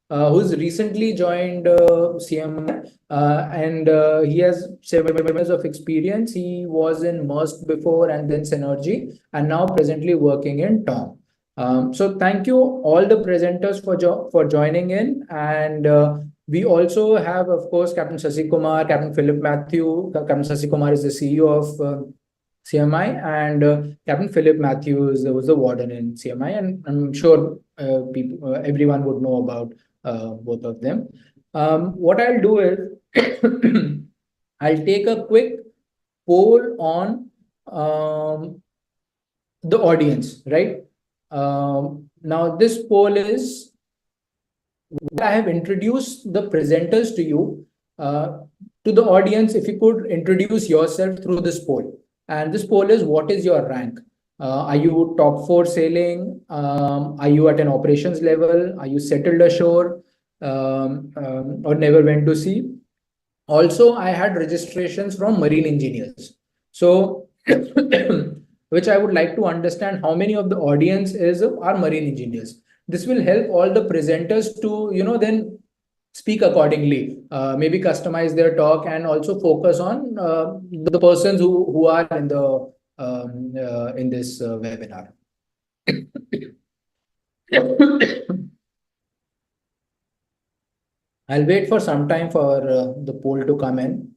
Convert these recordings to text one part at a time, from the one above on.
who's recently joined CMI, and he has 7 years of experience. He was in Maersk before and then Synergy, and now presently working in Tom. So thank you all the presenters for joining in, and we also have, of course, Captain Sasi Kumar, Captain Philip Matthew. Captain Sasi Kumar is the CEO of CMI, and Captain Philip Matthews was the warden in CMI, and I'm sure everyone would know about both of them. What I'll do is I'll take a quick poll on the audience, right? Now this poll is, I have introduced the presenters to you. To the audience, if you could introduce yourself through this poll. And this poll is, what is your rank? Are you top 4 sailing? Are you at an operations level? Are you settled ashore or never went to sea? Also, I had registrations from marine engineers. So, which I would like to understand how many of the audience are marine engineers. This will help all the presenters to, then speak accordingly, maybe customize their talk and also focus on the persons who are in this webinar. I'll wait for some time for the poll to come in.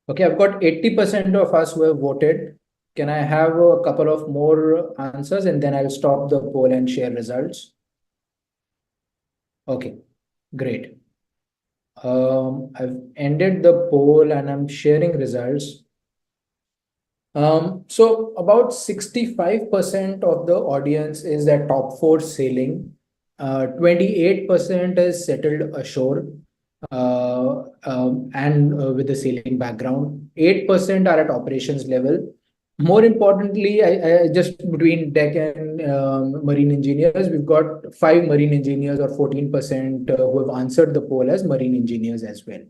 Okay, I've got 80% of us who have voted. Can I have a couple of more answers, and then I'll stop the poll and share results? Okay, great. I've ended the poll and I'm sharing results. So about 65% of the audience is at top 4 sailing. 28% is settled ashore and with a sailing background. 8% are at operations level. More importantly, I just between deck and marine engineers, we've got 5 marine engineers, or 14%, who have answered the poll as marine engineers as well.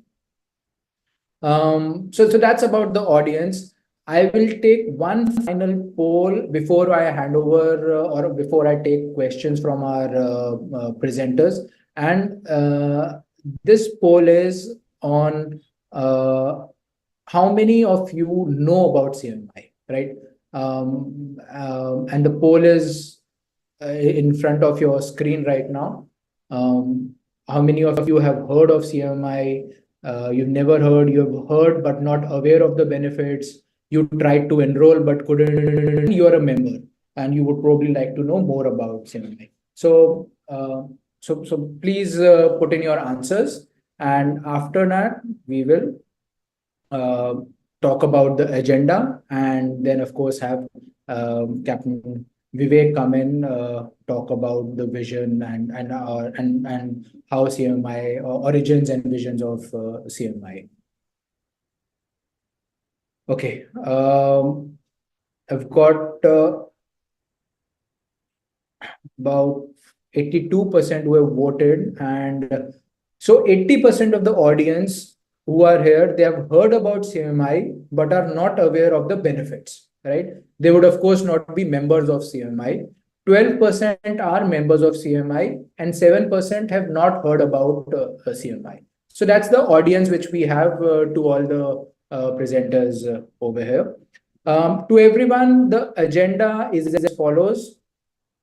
So that's about the audience. I will take one final poll before I hand over or before I take questions from our presenters. And this poll is on how many of you know about CMI, right? And the poll is in front of your screen right now. How many of you have heard of CMI? You've never heard, you've heard but not aware of the benefits. You tried to enroll but couldn't. You're a member and you would probably like to know more about CMI. So please put in your answers, and after that we will talk about the agenda, and then of course have Captain Vivek come in, talk about the vision and how CMI, origins and visions of CMI. Okay, I've got about 82% who have voted, and so 80% of the audience who are here, they have heard about CMI but are not aware of the benefits, right? They would of course not be members of CMI. 12% are members of CMI and 7% have not heard about CMI. So that's the audience which we have to all the presenters over here. To everyone, the agenda is as follows.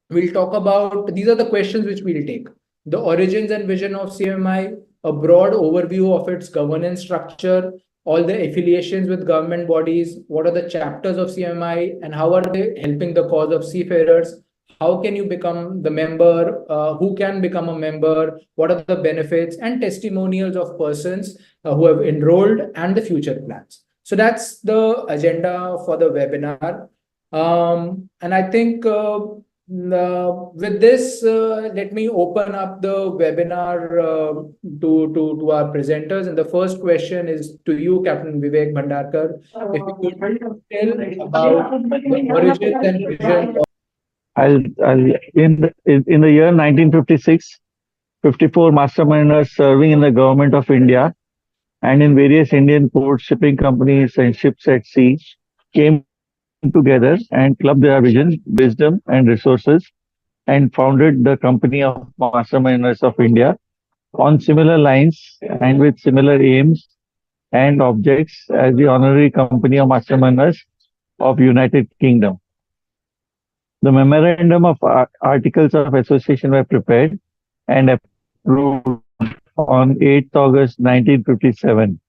We'll talk about, these are the questions which we'll take. The origins and vision of CMI, a broad overview of its governance structure, all the affiliations with government bodies, what are the chapters of CMI and how are they helping the cause of seafarers, how can you become the member, who can become a member, what are the benefits, and testimonials of persons who have enrolled and the future plans. So that's the agenda for the webinar. And I think with this, let me open up the webinar to our presenters. And the first question is to you, Captain Vivek Bhandarkar. If you could tell about the origins and vision of in the year 1956, 54 masterminders serving in the government of India and in various Indian ports, shipping companies and ships at sea came together and clubbed their vision, wisdom, and resources and founded the Company of Masterminders of India on similar lines and with similar aims and objects as the Honorary Company of Masterminders of United Kingdom. The memorandum of articles of association were prepared and approved on 8th August 1957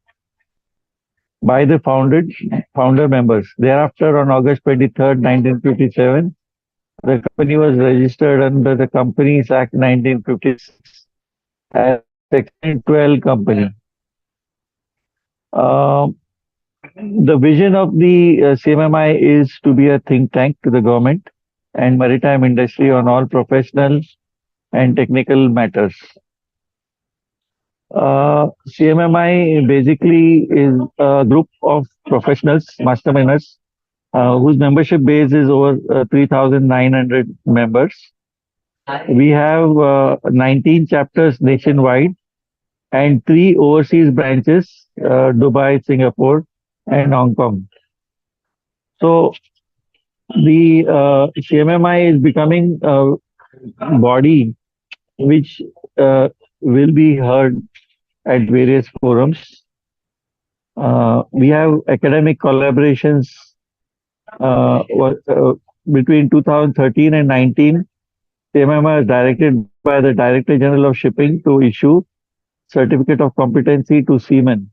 by the founder members. Thereafter, on August 23rd, 1957, the company was registered under the Companies Act 1956 as a Section 12 company. Uh, the vision of the CMMI is to be a think tank to the government and maritime industry on all professional and technical matters. CMMI basically is a group of professionals, masterminders, whose membership base is over 3,900 members. We have 19 chapters nationwide and three overseas branches, Dubai, Singapore, and Hong Kong. So the CMMI is becoming a body which will be heard at various forums. We have academic collaborations between 2013 and 19. CMMI is directed by the Director General of Shipping to issue certificate of competency to seamen,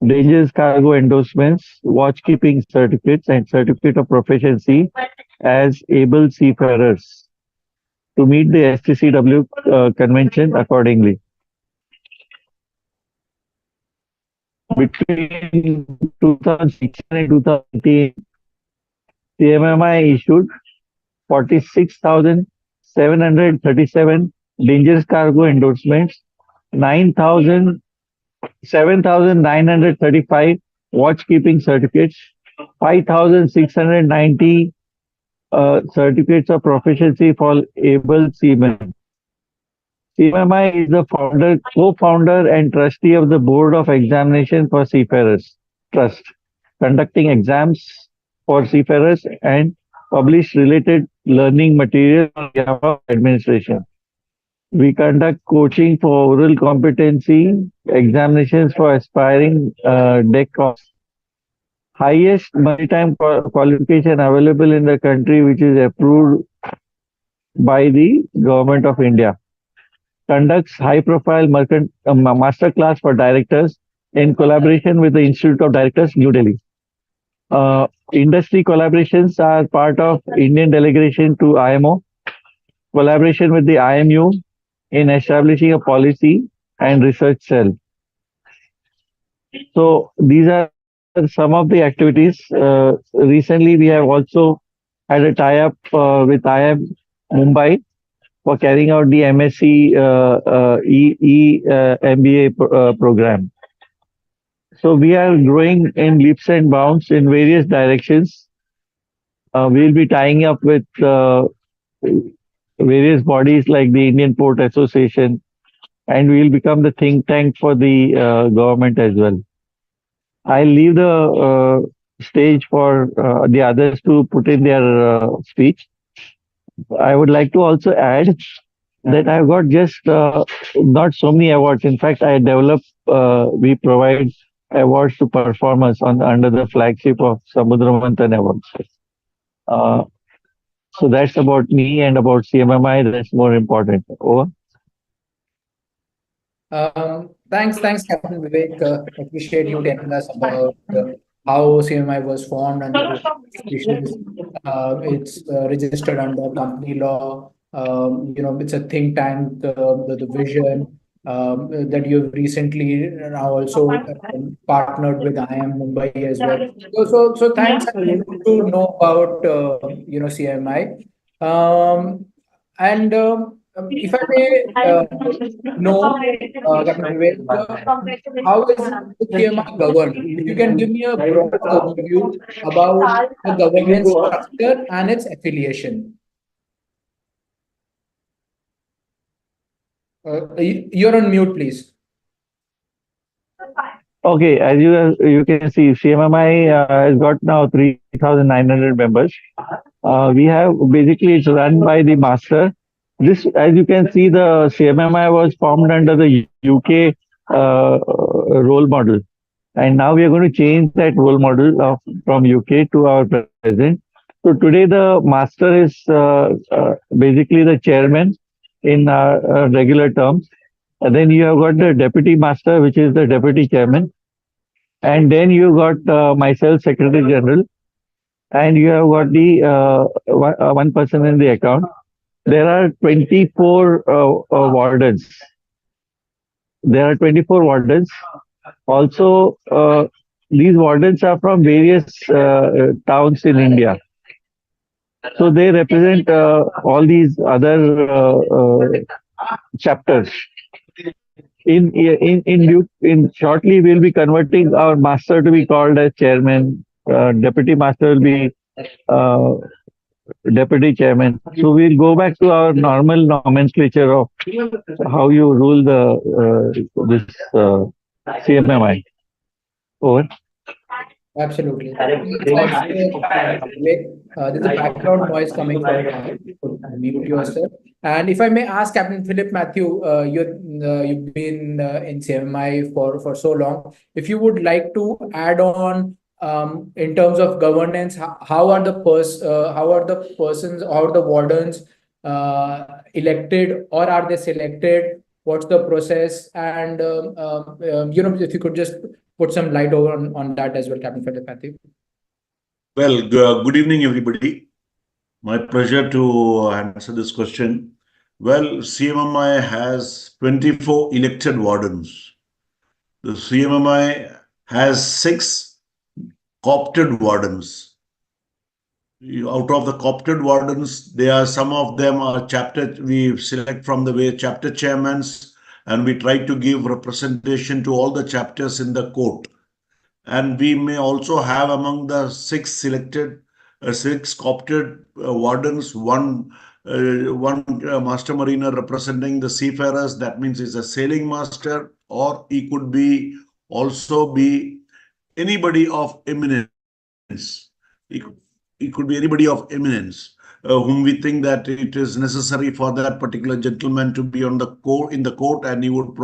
dangerous cargo endorsements, watchkeeping certificates, and certificate of proficiency as able seafarers to meet the STCW convention accordingly. Between 2016 and 2018, CMMI issued 46,737 dangerous cargo endorsements, 9,000 7,935 watchkeeping certificates, 5,690 certificates of proficiency for able seamen. CMMI is the co-founder and trustee of the Board of Examination for Seafarers Trust, conducting exams for seafarers and publish related learning material on behalf of administration. We conduct coaching for oral competency, examinations for aspiring deck officers. Highest maritime qualification available in the country, which is approved by the Government of India. Conducts high-profile master class for directors in collaboration with the Institute of Directors, New Delhi. Industry collaborations are part of Indian delegation to IMO, collaboration with the IMU in establishing a policy and research cell. So these are some of the activities. Recently, we have also had a tie-up with IM Mumbai for carrying out the MSc MBA program. So we are growing in leaps and bounds in various directions. We'll be tying up with various bodies like the Indian Port Association, and we'll become the think tank for the government as well. I'll leave the stage for the others to put in their speech. I would like to also add that I've got just not so many awards. In fact, I develop, we provide awards to performers under the flagship of Samudra Manthan Awards. So that's about me and about CMMI. That's more important. Over. Thanks, Captain Vivek. Appreciate you telling us about how CMI was formed under which auspicious. It's registered under company law. It's a think tank. The vision that you've recently now also partnered with IM Mumbai as well. So thanks. To know about CMI. And if I may know, Captain Vivek, how is the CMI governed? If you can give me a broad overview about the governance structure and its affiliation. You're on mute, please. Okay, as you can see, CMMI has got now 3,900 members. We have basically it's run by the master. This, as you can see, the CMMI was formed under the UK role model, and now we are going to change that role model from UK to our present. So today the master is basically the chairman in regular terms. And then you have got the deputy master, which is the deputy chairman, and then you got myself, secretary general, and you have got the one person in the account. There are 24 wardens. There are 24 wardens. Also, these wardens are from various towns in India. So they represent all these other chapters. In shortly, we'll be converting our master to be called as chairman. Deputy master will be uh, deputy chairman. So we'll go back to our normal nomenclature of how you rule the this CMMI. Over. Absolutely. Thanks, Vivek. There's a background noise coming from your end. You could mute yourself. And if I may ask, Captain Philip Matthew, you've been in CMI for so long. If you would like to add on in terms of governance, how are the persons, how are the wardens elected, or are they selected? What's the process? And if you could just put some light over on that as well, Captain Philip Matthew. Well, good evening, everybody. My pleasure to answer this question. Well, CMMI has 24 elected wardens. The CMMI has 6 co-opted wardens. Out of the co-opted wardens, some of them are chapter, we select from the way chapter chairmans, and we try to give representation to all the chapters in the court. And we may also have among the 6 selected, 6 co-opted wardens, one master mariner representing the seafarers. That means he's a sailing master, or he could also be anybody of eminence. He could be anybody of eminence whom we think that it is necessary for that particular gentleman to be in the court, and he would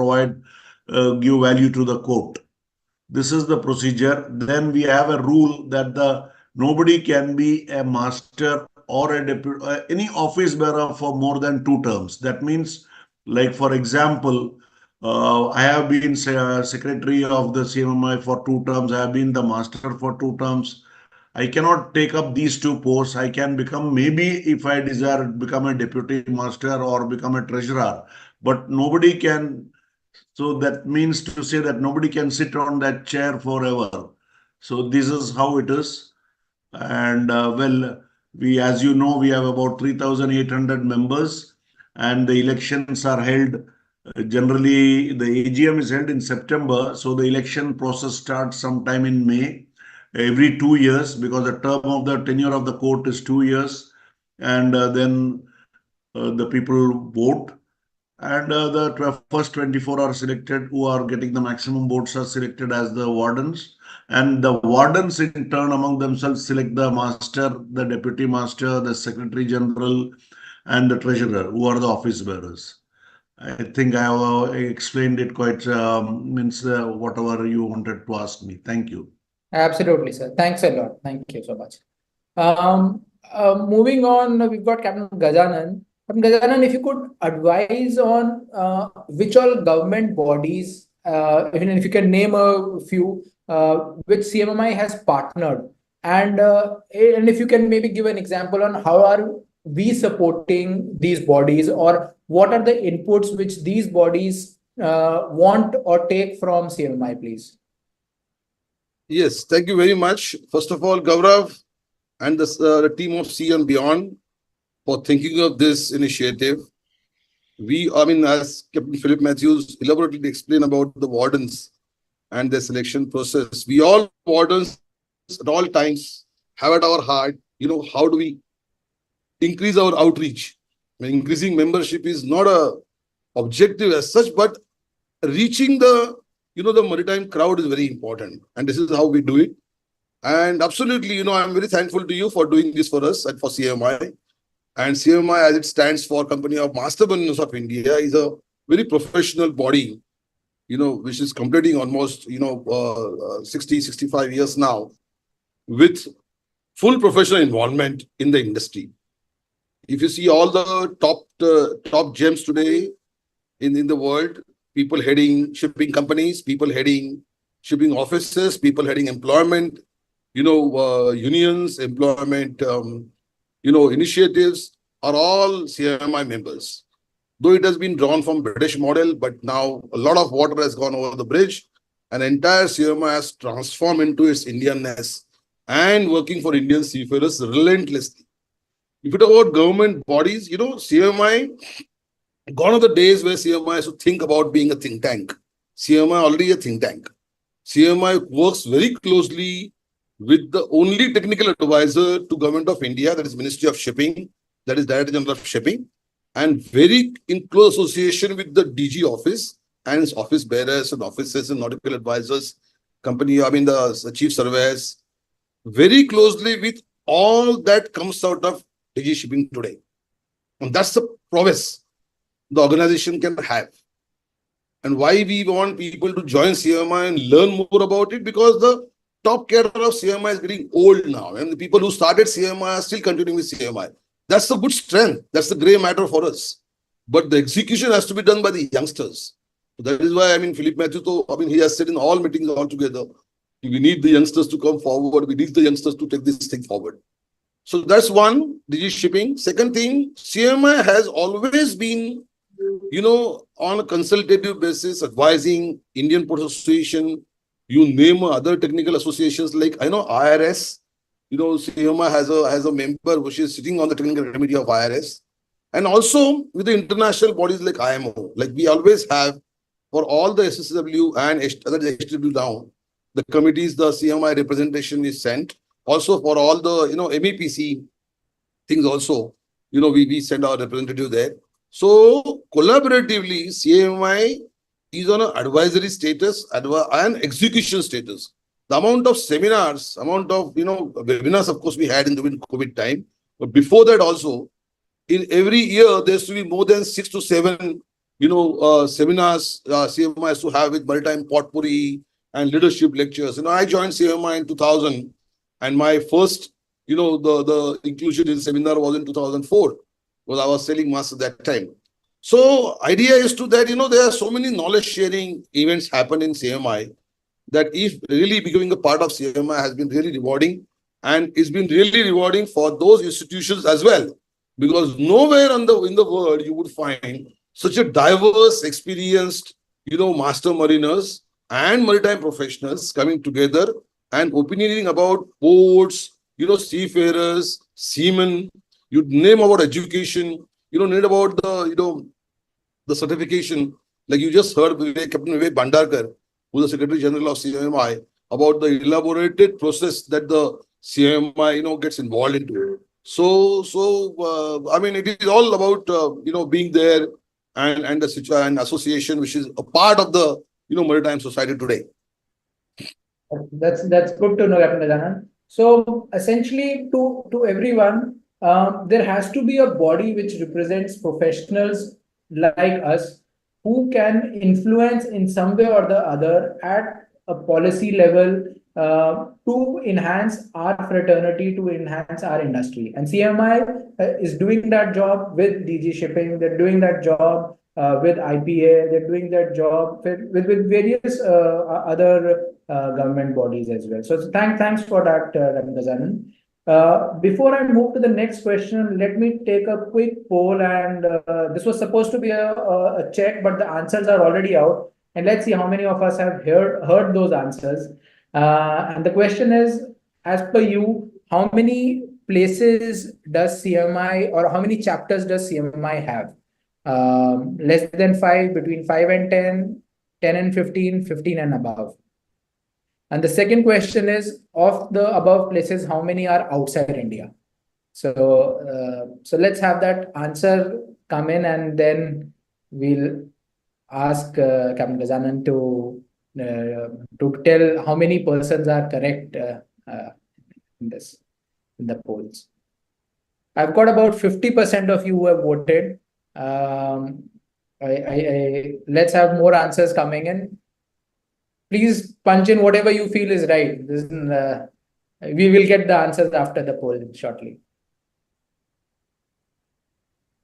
give value to the court. This is the procedure. Then we have a rule that nobody can be a master or any office bearer for more than 2 terms. That means, like for example, I have been secretary of the CMMI for 2 terms. I have been the master for 2 terms. I cannot take up these 2 posts. I can become, maybe if I desire, become a deputy master or become a treasurer, but nobody can. So that means to say that nobody can sit on that chair forever. So this is how it is. And well, as you know, we have about 3,800 members, and the elections are held. Generally, the AGM is held in September. So the election process starts sometime in May, every 2 years, because the term of the tenure of the court is 2 years. And then the people vote. And the first 24 are selected, who are getting the maximum votes are selected as the wardens. And the wardens in turn among themselves select the master, the deputy master, the secretary general, and the treasurer, who are the office bearers. I think I have explained it quite, whatever you wanted to ask me. Thank you. Absolutely, sir. Thanks a lot. Thank you so much. Moving on, we've got Captain Gajanan. Captain Gajanan, if you could advise on which all government bodies, even if you can name a few, which CMMI has partnered, and if you can maybe give an example on how are we supporting these bodies, or what are the inputs which these bodies want or take from CMMI, please. Yes, thank you very much. First of all, Gaurav and the team of Sea and Beyond for thinking of this initiative. As Captain Philip Matthews elaborately explained about the wardens and their selection process, we all wardens at all times have at our heart, how do we increase our outreach? Increasing membership is not a objective as such, but reaching the the maritime crowd is very important. And this is how we do it. And absolutely, I'm very thankful to you for doing this for us and for CMI. And CMI, as it stands for Company of Master Builders of India, is a very professional body, which is completing almost, 60, 65 years now with full professional involvement in the industry. If you see all the top gems today in the world, people heading shipping companies, people heading shipping offices, people heading employment, unions, employment, initiatives are all CMI members. Though it has been drawn from British model, but now a lot of water has gone over the bridge and entire CMI has transformed into its Indianness and working for Indian seafarers relentlessly. If you talk about government bodies, CMI, gone are the days where CMI has to think about being a think tank. CMI already a think tank. CMI works very closely with the only technical advisor to Government of India, that is Ministry of Shipping, that is Director General of Shipping, and very in close association with the DG office and its office bearers and officers and nautical advisors, the chief surveyors, very closely with all that comes out of DG Shipping today. And that's the prowess the organization can have. And why we want people to join CMI and learn more about it, because the top cadre of CMI is getting old now. And the people who started CMI are still continuing with CMI. That's a good strength. That's the gray matter for us. But the execution has to be done by the youngsters. So that is why, Philip Matthew, he has said in all meetings all together, we need the youngsters to come forward. We need the youngsters to take this thing forward. So that's one, DG Shipping. Second thing, CMI has always been, on a consultative basis, advising Indian Port Association, you name other technical associations like, IRS, CMI has a member which is sitting on the technical committee of IRS. And also with the international bodies like IMO, like we always have for all the SSW and other SSW down, the committees, the CMI representation is sent. Also for all the, MEPC things also, we send our representative there. So collaboratively, CMI is on an advisory status and execution status. The amount of seminars, webinars, of course, we had in the COVID time. But before that also, in every year, there used to be more than 6 to 7, seminars CMI has to have with maritime potpourri and leadership lectures. I joined CMI in 2000, and my first, the inclusion in seminar was in 2004, because I was selling master at that time. So idea is to that, there are so many knowledge sharing events happen in CMI that if really becoming a part of CMI has been really rewarding, and it's been really rewarding for those institutions as well, because nowhere in the world you would find such a diverse, experienced, master mariners and maritime professionals coming together and opinionating about ports, seafarers, seamen, you name about education, need about the certification. Like you just heard Captain Vivek Bhandarkar, who is the Secretary General of CMI, about the elaborated process that the CMI, gets involved into. So, it is all about, being there and the and association, which is a part of the, maritime society today. That's good to know, Captain Gajanan. So essentially, to everyone, there has to be a body which represents professionals like us who can influence in some way or the other at a policy level to enhance our fraternity, to enhance our industry. And CMI is doing that job with DG Shipping. They're doing that job with IPA. They're doing that job with various other government bodies as well. So thanks for that, Gajanan. Before I move to the next question, let me take a quick poll, and this was supposed to be a check, but the answers are already out. And let's see how many of us have heard those answers. And the question is, as per you, how many places does CMI, or how many chapters does CMI have? Less than 5, between 5 and 10, 10 and 15, 15 and above. And the second question is, of the above places, how many are outside India? So let's have that answer come in, and then we'll ask Captain Gajanan to to tell how many persons are correct in the polls. I've got about 50% of you who have voted. Let's have more answers coming in. Please punch in whatever you feel is right. We will get the answers after the poll shortly.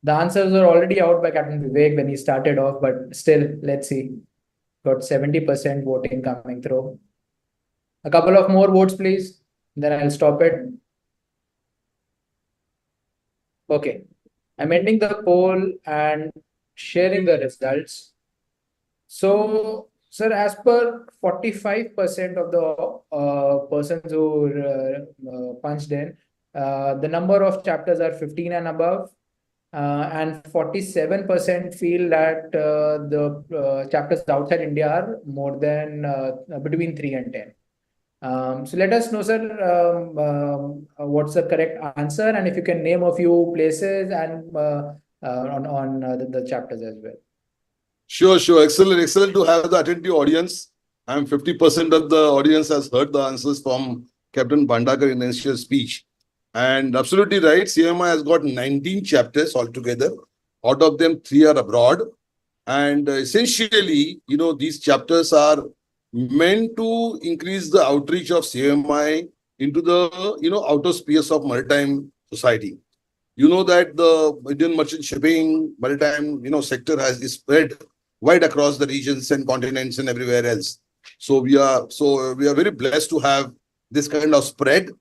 The answers were already out by Captain Vivek when he started off, but still, let's see. Got 70% voting coming through. A couple of more votes, please. Then I'll stop it. Okay. I'm ending the poll and sharing the results. So, sir, as per 45% of the persons who punched in, the number of chapters are 15 and above. And 47% feel that the chapters outside India are more than between 3 and 10. So let us know, sir, what's the correct answer, and if you can name a few places and on the chapters as well. Sure. Excellent to have the attentive audience. I'm 50% of the audience has heard the answers from Captain Bhandakar in his initial speech. And absolutely right, CMI has got 19 chapters altogether. Out of them, 3 are abroad. And essentially, these chapters are meant to increase the outreach of CMI into the, outer space of maritime society. You know that the Indian merchant shipping, maritime, sector is spread wide across the regions and continents and everywhere else. So we are very blessed to have this kind of spread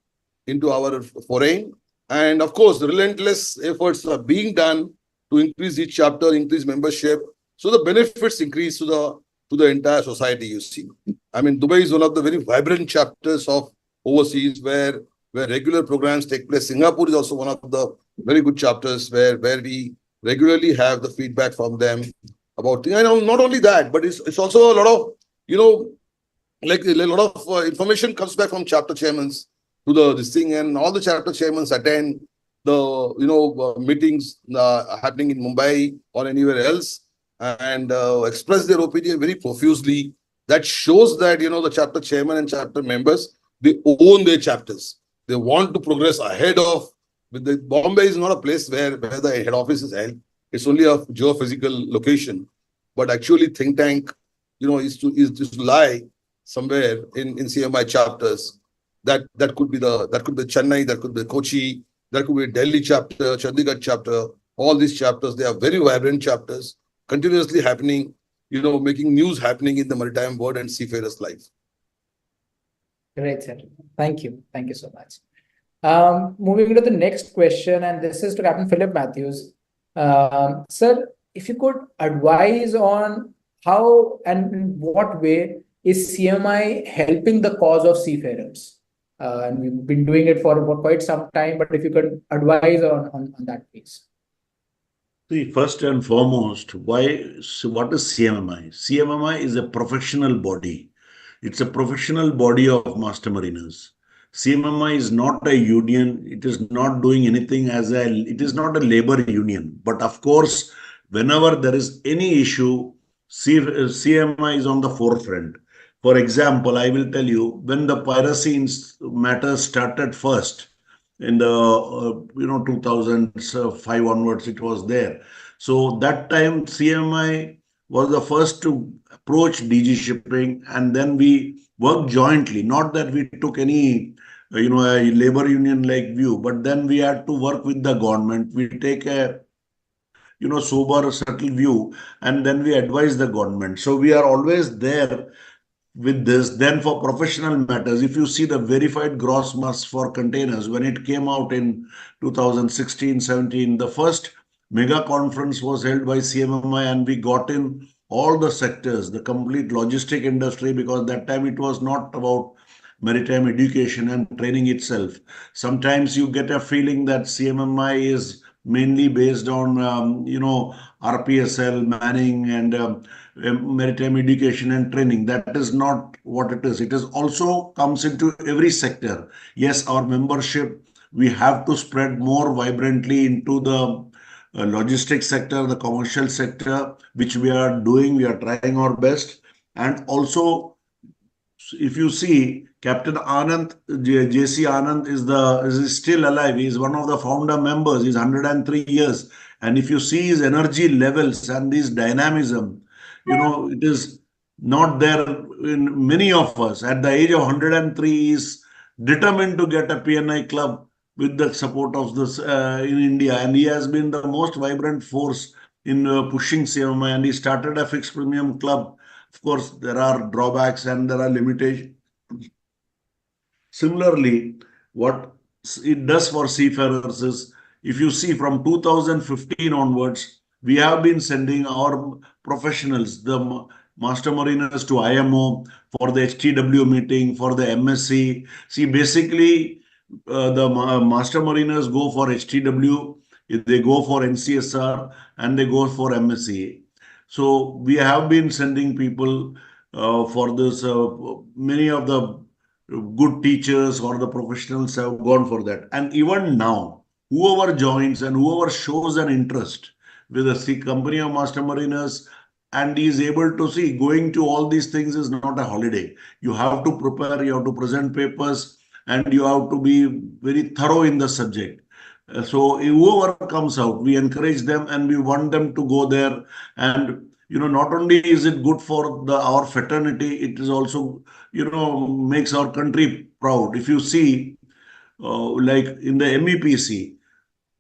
into our foray. And of course, relentless efforts are being done to increase each chapter, increase membership. So the benefits increase to the entire society, you see. I mean, Dubai is one of the very vibrant chapters of overseas where regular programs take place. Singapore is also one of the very good chapters where we regularly have the feedback from them about, not only that, but it's also a lot of, like a lot of information comes back from chapter chairmen to this thing, and all the chapter chairmen attend the meetings happening in Mumbai or anywhere else and express their opinion very profusely. That shows that the chapter chairman and chapter members, they own their chapters. They want to progress ahead of. Bombay is not a place where the head office is held. It's only a geophysical location, but actually think tank, is to lie somewhere in CMI chapters. That could be Chennai, that could be Kochi, that could be Delhi chapter, Chandigarh chapter. All these chapters, they are very vibrant chapters, continuously happening, making news happening in the maritime world and seafarers' life. Great, sir. Thank you so much. Moving to the next question, and this is to Captain Philip Matthews. Sir, if you could advise on how and in what way is CMI helping the cause of seafarers? And we've been doing it for quite some time, but if you could advise on that piece. See, first and foremost, what is CMMI? CMMI is a professional body. It's a professional body of master mariners. CMMI is not a union. It is not doing anything it is not a labor union. But of course, whenever there is any issue, CMI is on the forefront. For example, I will tell you, when the piracy matter started first in the 2005 onwards, it was there. So that time CMI was the first to approach DG shipping, and then we worked jointly. Not that we took any a labor union like view, but then we had to work with the government. We take a sober, subtle view, and then we advise the government. So we are always there with this. Then for professional matters, if you see the verified gross mass for containers, when it came out in 2016-17, the first mega conference was held by CMMI, and we got in all the sectors, the complete logistic industry, because that time it was not about maritime education and training itself. Sometimes you get a feeling that CMMI is mainly based on, RPSL, manning, and maritime education and training. That is not what it is. It is also comes into every sector. Yes, our membership, we have to spread more vibrantly into the logistics sector, the commercial sector, which we are doing. We are trying our best. And also if you see, Captain Anand, JC Anand is still alive. He is one of the founder members. He's 103 years. And if you see his energy levels and his dynamism, it is not there in many of us. At the age of 103, he is determined to get a PNI club with the support of this in India. And he has been the most vibrant force in pushing CMI. And he started a fixed premium club. Of course, there are drawbacks and there are limitations. Similarly, what it does for seafarers is, if you see from 2015 onwards, we have been sending our professionals, the master mariners, to IMO for the HTW meeting, for the MSc. See, basically, the master mariners go for HTW, they go for NCSR, and they go for MSc. So we have been sending people for this. Many of the good teachers or the professionals have gone for that. And even now, whoever joins and whoever shows an interest with the company of master mariners and is able to see, going to all these things is not a holiday. You have to prepare, you have to present papers, and you have to be very thorough in the subject. So whoever comes out, we encourage them and we want them to go there. And not only is it good for our fraternity, it is also makes our country proud. If you see, like in the MEPC,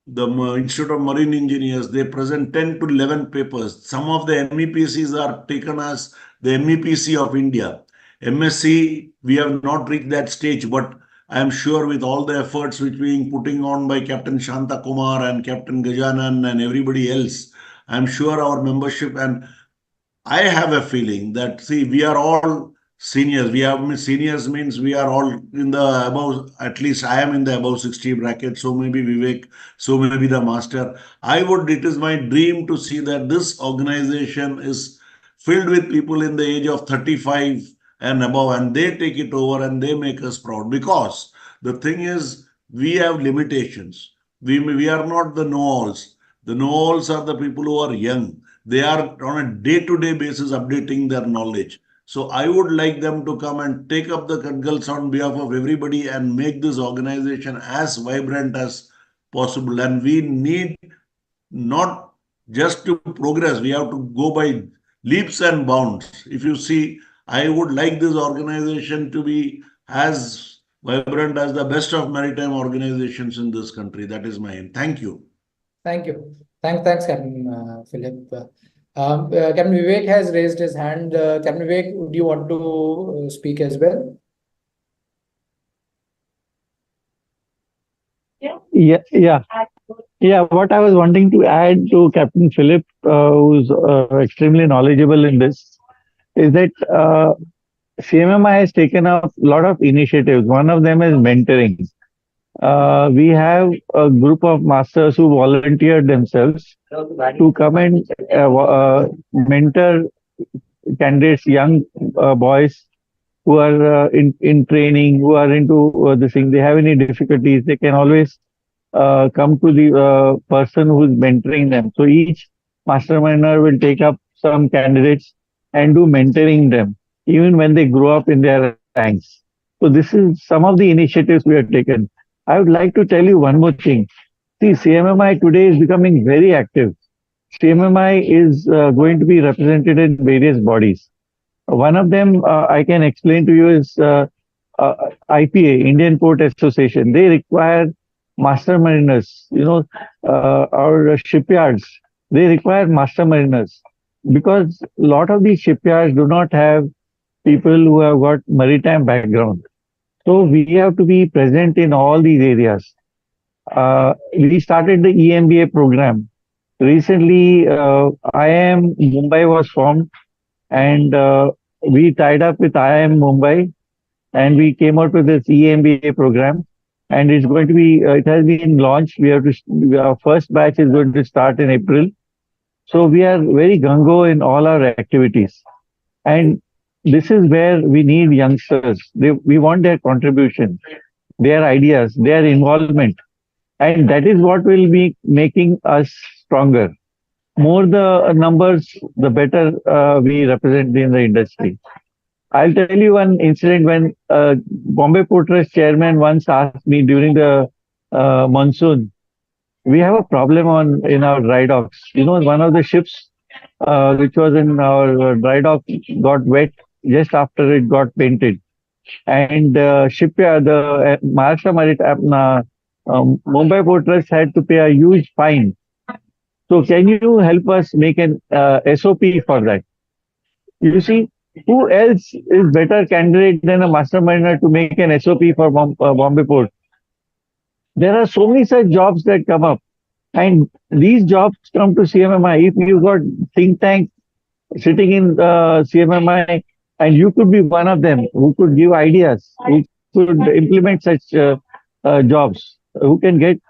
the Institute of Marine Engineers, they present 10 to 11 papers. Some of the MEPCs are taken as the MEPC of India. MSc, we have not reached that stage, but I am sure with all the efforts which being putting on by Captain Shanta Kumar and Captain Gajanan and everybody else, I am sure our membership, and I have a feeling that, see, we are all seniors. Seniors means we are all in the above, at least I am in the above 60 bracket. So maybe Vivek, so maybe the master. It is my dream to see that this organization is filled with people in the age of 35 and above, and they take it over and they make us proud. Because the thing is, we have limitations. We are not the know-alls. The know-alls are the people who are young. They are on a day-to-day basis updating their knowledge. So I would like them to come and take up the cudgels on behalf of everybody and make this organization as vibrant as possible. And we need not just to progress, we have to go by leaps and bounds. If you see, I would like this organization to be as vibrant as the best of maritime organizations in this country. That is my aim. Thank you. Thank you. Thanks, Captain Philip. Captain Vivek has raised his hand. Captain Vivek, would you want to speak as well? Yeah. What I was wanting to add to Captain Philip, who's extremely knowledgeable in this, is that CMMI has taken up a lot of initiatives. One of them is mentoring. We have a group of masters who volunteered themselves to come and mentor candidates, young boys who are in training, who are into this thing. They have any difficulties, they can always come to the person who is mentoring them. So each masterminder will take up some candidates and do mentoring them, even when they grow up in their ranks. So this is some of the initiatives we have taken. I would like to tell you one more thing. See, CMMI today is becoming very active. CMMI is going to be represented in various bodies. One of them I can explain to you is IPA, Indian Port Association. They require master mariners. Our shipyards, they require master mariners because a lot of these shipyards do not have people who have got maritime background. So we have to be present in all these areas. We started the EMBA program. Recently, IIM Mumbai was formed, and we tied up with IIM Mumbai, and we came out with this EMBA program. And it's going to be, it has been launched. Our first batch is going to start in April. So we are very gung-ho in all our activities. And this is where we need youngsters. We want their contribution, their ideas, their involvement. And that is what will be making us stronger. More the numbers, the better we represent in the industry. I'll tell you one incident when Bombay Port Trust chairman once asked me during the monsoon, we have a problem on in our dry docks. You know, one of the ships which was in our dry dock got wet just after it got painted, and shipyard, the Maharashtra Maritime, Mumbai Port Trust had to pay a huge fine. So can you help us make an SOP for that? You see, who else is better candidate than a master mariner to make an SOP for Bombay Port? There are so many such jobs that come up, and these jobs come to CMMI. If you got think tank sitting in CMMI, and you could be one of them who could give ideas, who could implement such jobs, who can get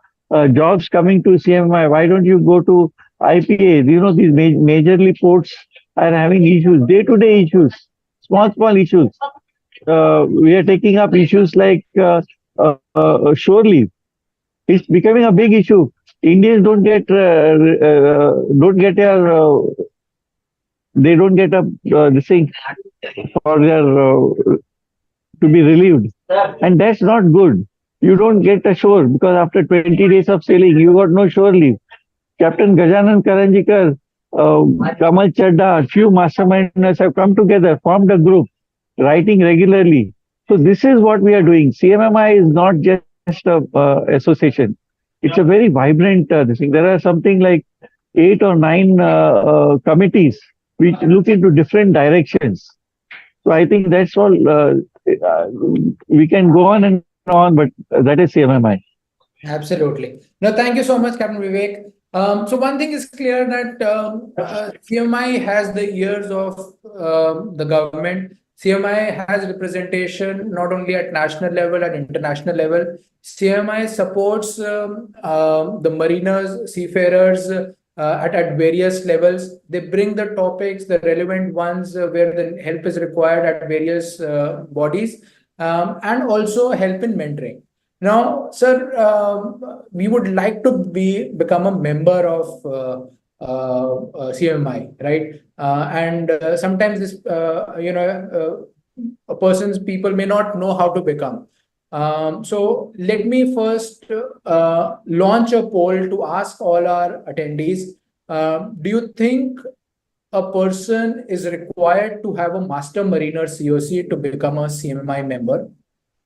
jobs coming to CMMI. Why don't you go to IPA? You know, these majorly ports are having issues, day-to-day issues, small issues. We are taking up issues like shore leave. It's becoming a big issue. Indians they don't get a this thing for their to be relieved, and that's not good. You don't get ashore because after 20 days of sailing, you got no shore leave. Captain Gajanan Karanjikar, Kamal Chadda, few masterminds have come together, formed a group, writing regularly. So this is what we are doing. CMMI is not just a association. It's a very vibrant thing. There are something like 8 or 9 committees which look into different directions. So I think that's all. We can go on and on, but that is CMMI. Absolutely. No, thank you so much, Captain Vivek. So one thing is clear that CMI has the ears of the government. CMI has representation not only at national level and international level. CMI supports the mariners, seafarers at various levels. They bring the topics, the relevant ones where the help is required at various bodies, and also help in mentoring. Now, sir, we would like to become a member of CMI, right? And sometimes this, people may not know how to become. So let me first launch a poll to ask all our attendees. Do you think a person is required to have a Master Mariner COC to become a CMI member?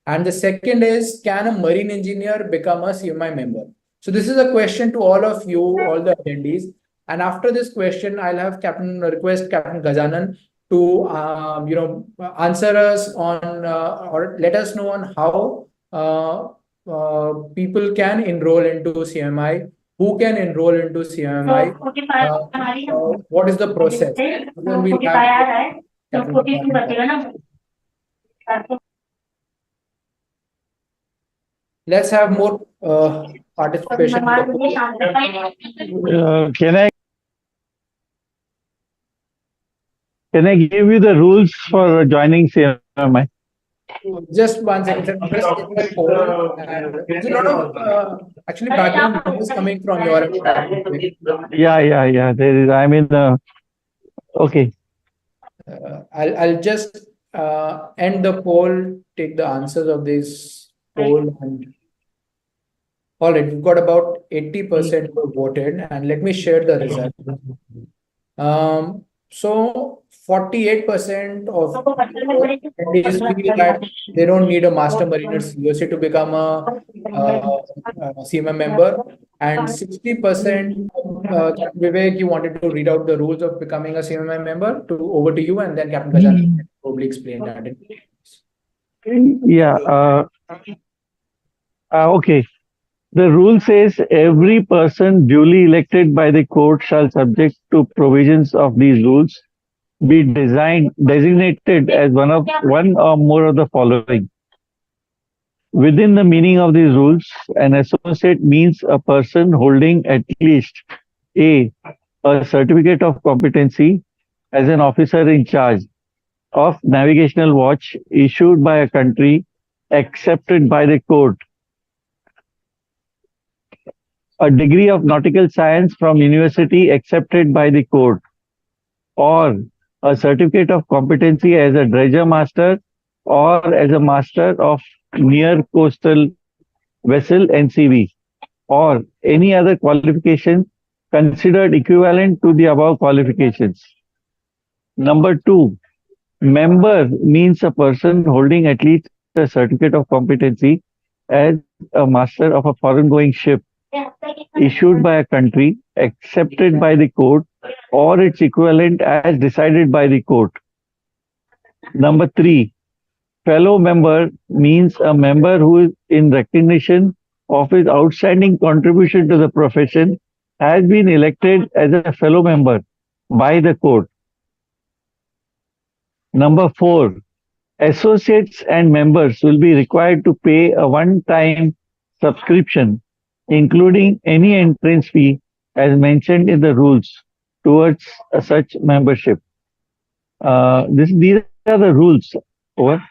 And the second is, can a marine engineer become a CMI member? So this is a question to all of you, all the attendees. And after this question, I'll have request Captain Gajanan to answer us on or let us know on how people can enroll into CMI, who can enroll into CMI, what is the process. Then we'll have Captain Gajanan. Let's have more participation. Can I give you the rules for joining CMI? Just one second. There's a lot of actually background noise coming from your end. Yeah. There is. I mean, okay. I'll just end the poll, take the answers of this poll, and all right, we've got about 80% who voted, and let me share the result. So 48% of attendees feel that they don't need a Master Mariner COC to become a CMI member, and 60% Vivek, you wanted to read out the rules of becoming a CMI member. Over to you, and then Captain Gajan can probably explain that. Yeah. Okay. The rule says every person duly elected by the court shall, subject to provisions of these rules, be designated as one or more of the following. Within the meaning of these rules, an associate means a person holding at least a certificate of competency as an officer in charge of navigational watch issued by a country accepted by the court, a degree of nautical science from university accepted by the court, or a certificate of competency as a dredger master or as a master of near coastal vessel NCV or any other qualification considered equivalent to the above qualifications. Number two, member means a person holding at least a certificate of competency as a master of a foreign going ship issued by a country, accepted by the court, or its equivalent as decided by the court. Number three, fellow member means a member who is in recognition of his outstanding contribution to the profession has been elected as a fellow member by the court. Number four, associates and members will be required to pay a one-time subscription, including any entrance fee as mentioned in the rules towards such membership. These are the rules. Over.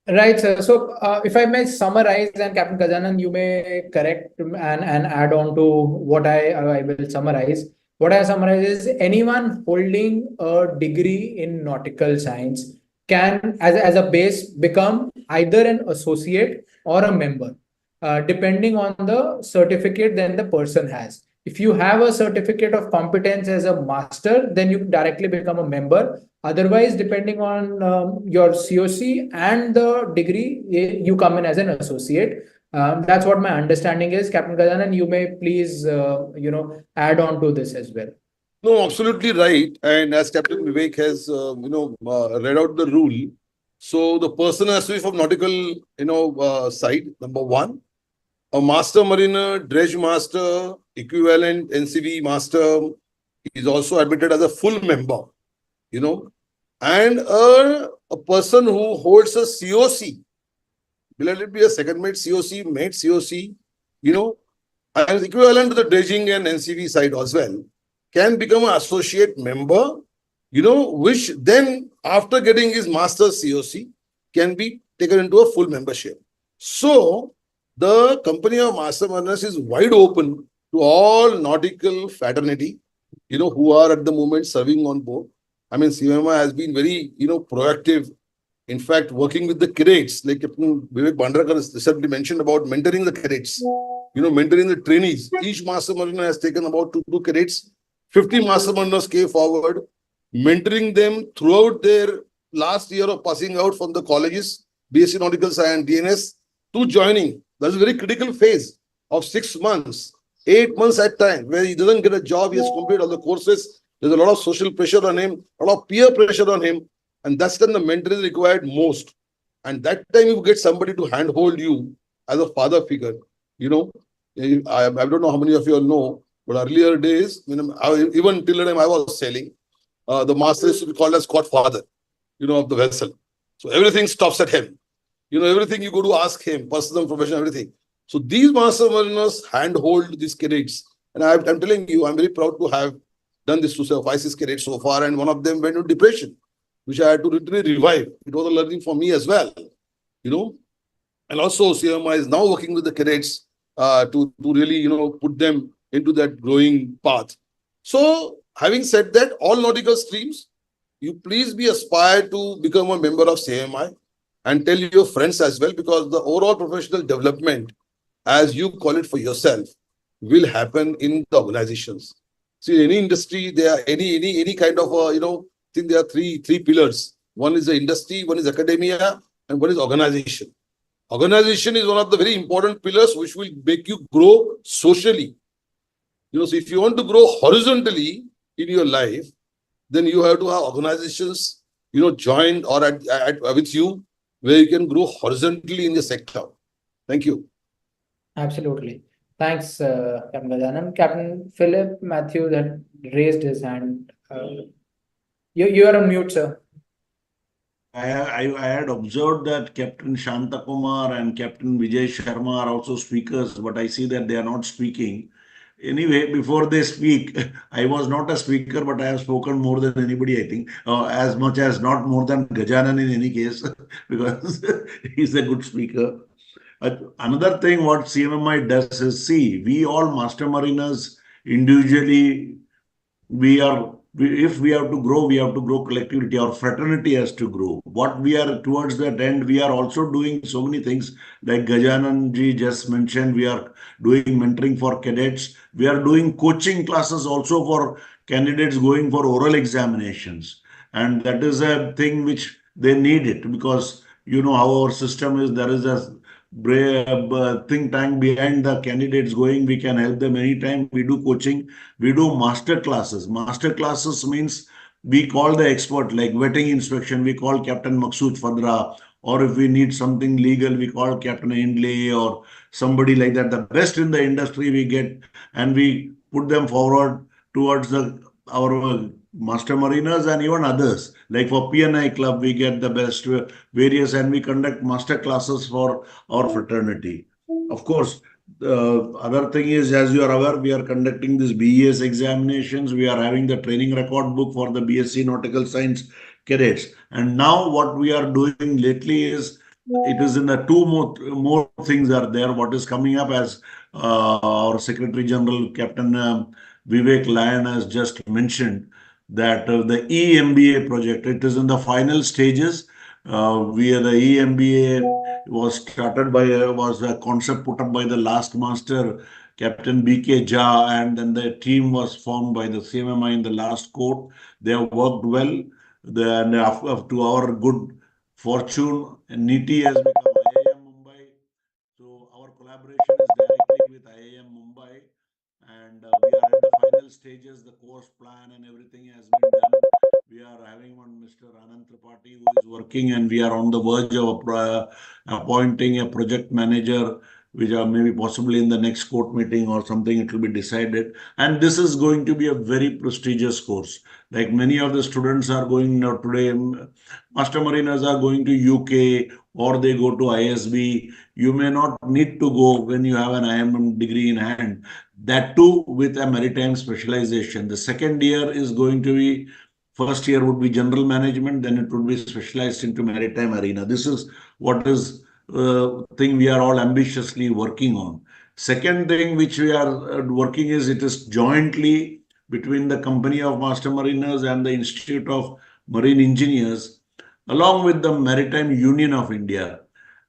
Right, sir. So, if I may summarize, and Captain Gajanan, you may correct and add on to what I will summarize. What I summarize is anyone holding a degree in nautical science can, as a base, become either an associate or a member, depending on the certificate then the person has. If you have a certificate of competence as a master, then you directly become a member. Otherwise, depending on your COC and the degree, you come in as an associate. That's what my understanding is. Captain Gajanan, you may please, add on to this as well. No, absolutely right. And as Captain Vivek has, read out the rule. So the person has to be from nautical, side, number one. A master mariner, dredge master, equivalent NCV master is also admitted as a full member, and a person who holds a COC, will it be a second mate COC, mate COC, and equivalent to the dredging and NCV side as well, can become an associate member, which then after getting his master's COC can be taken into a full membership. So the company of master mariners is wide open to all nautical fraternity, who are at the moment serving on board. I mean, CMMI has been very, proactive. In fact, working with the cadets, like Captain VIVEK Bhandarkar has recently mentioned about mentoring the cadets, mentoring the trainees. Each master mariner has taken about two cadets. 50 master mariners came forward, mentoring them throughout their last year of passing out from the colleges, BSc Nautical Science, DNS, to joining. That's a very critical phase of 6 months, 8 months at time, where he doesn't get a job, he has completed all the courses. There's a lot of social pressure on him, a lot of peer pressure on him, and that's when the mentor is required most. And that time you get somebody to handhold you as a father figure. I don't know how many of you all know, but earlier days, even till the time I was sailing, the master used to be called as godfather, of the vessel. So everything stops at him. Everything you go to ask him, personal, professional, everything. So these master mariners handhold these cadets. And I'm telling you, I'm very proud to have done this to 5-6 cadets so far. And one of them went into depression, which I had to literally revive. It was a learning for me as well, And also CMI is now working with the cadets to really, put them into that growing path. So having said that, all nautical streams, you please be aspired to become a member of CMI and tell your friends as well, because the overall professional development, as you call it for yourself, will happen in the organizations. See, any industry, there are any kind of, I think there are three pillars. One is the industry, one is academia, and one is organization. Organization is one of the very important pillars which will make you grow socially. So if you want to grow horizontally in your life, then you have to have organizations, joined or with you, where you can grow horizontally in the sector. Thank you. Absolutely. Thanks, Captain Gajanan. Captain Philip Matthew that raised his hand. You are on mute, sir. I had observed that Captain Shanta Kumar and Captain Vijay Sharma are also speakers, but I see that they are not speaking. Anyway, before they speak, I was not a speaker, but I have spoken more than anybody, I think, as much as not more than Gajanan in any case, because he's a good speaker. Another thing what CMMI does is, see, we all master mariners individually if we have to grow, we have to grow collectivity. Our fraternity has to grow. What we are towards that end, we are also doing so many things like Gajanan ji just mentioned. We are doing mentoring for cadets. We are doing coaching classes also for candidates going for oral examinations. And that is a thing which they need it, because you know how our system is. There is a think tank behind the candidates going. We can help them anytime. We do coaching. We do master classes. Master classes means we call the expert, like vetting inspection, we call Captain Maksud Fadra, or if we need something legal, we call Captain Hindley or somebody like that. The best in the industry we get, and we put them forward towards our master mariners and even others. Like for PNI club, we get the best various, and we conduct master classes for our fraternity. Of course, the other thing is, as you are aware, we are conducting this BES examinations. We are having the training record book for the BSc Nautical Science cadets. And now what we are doing lately is, it is in the more things are there. What is coming up, as our Secretary General Captain Vivek Lyon has just mentioned, that the EMBA project, it is in the final stages. The EMBA was started by was a concept put up by the last master Captain BK Jha, and then the team was formed by the CMMI in the last court. They have worked well. Then, to our good fortune, NITI has become IIM Mumbai. So our collaboration is directly with IIM Mumbai, and we are at the final stages. The course plan and everything has been done. We are having one Mr. Anand Tripathi who is working, and we are on the verge of appointing a project manager, which are maybe possibly in the next court meeting or something, it will be decided. And this is going to be a very prestigious course. Like many of the students are going now today, master mariners are going to UK or they go to ISB. You may not need to go when you have an IMM degree in hand. That too with a maritime specialization. The second year is going to be, first year would be general management, then it would be specialized into maritime arena. This is what is thing we are all ambitiously working on. Second thing which we are working is, it is jointly between the Company of Master Mariners and the Institute of Marine Engineers, along with the Maritime Union of India.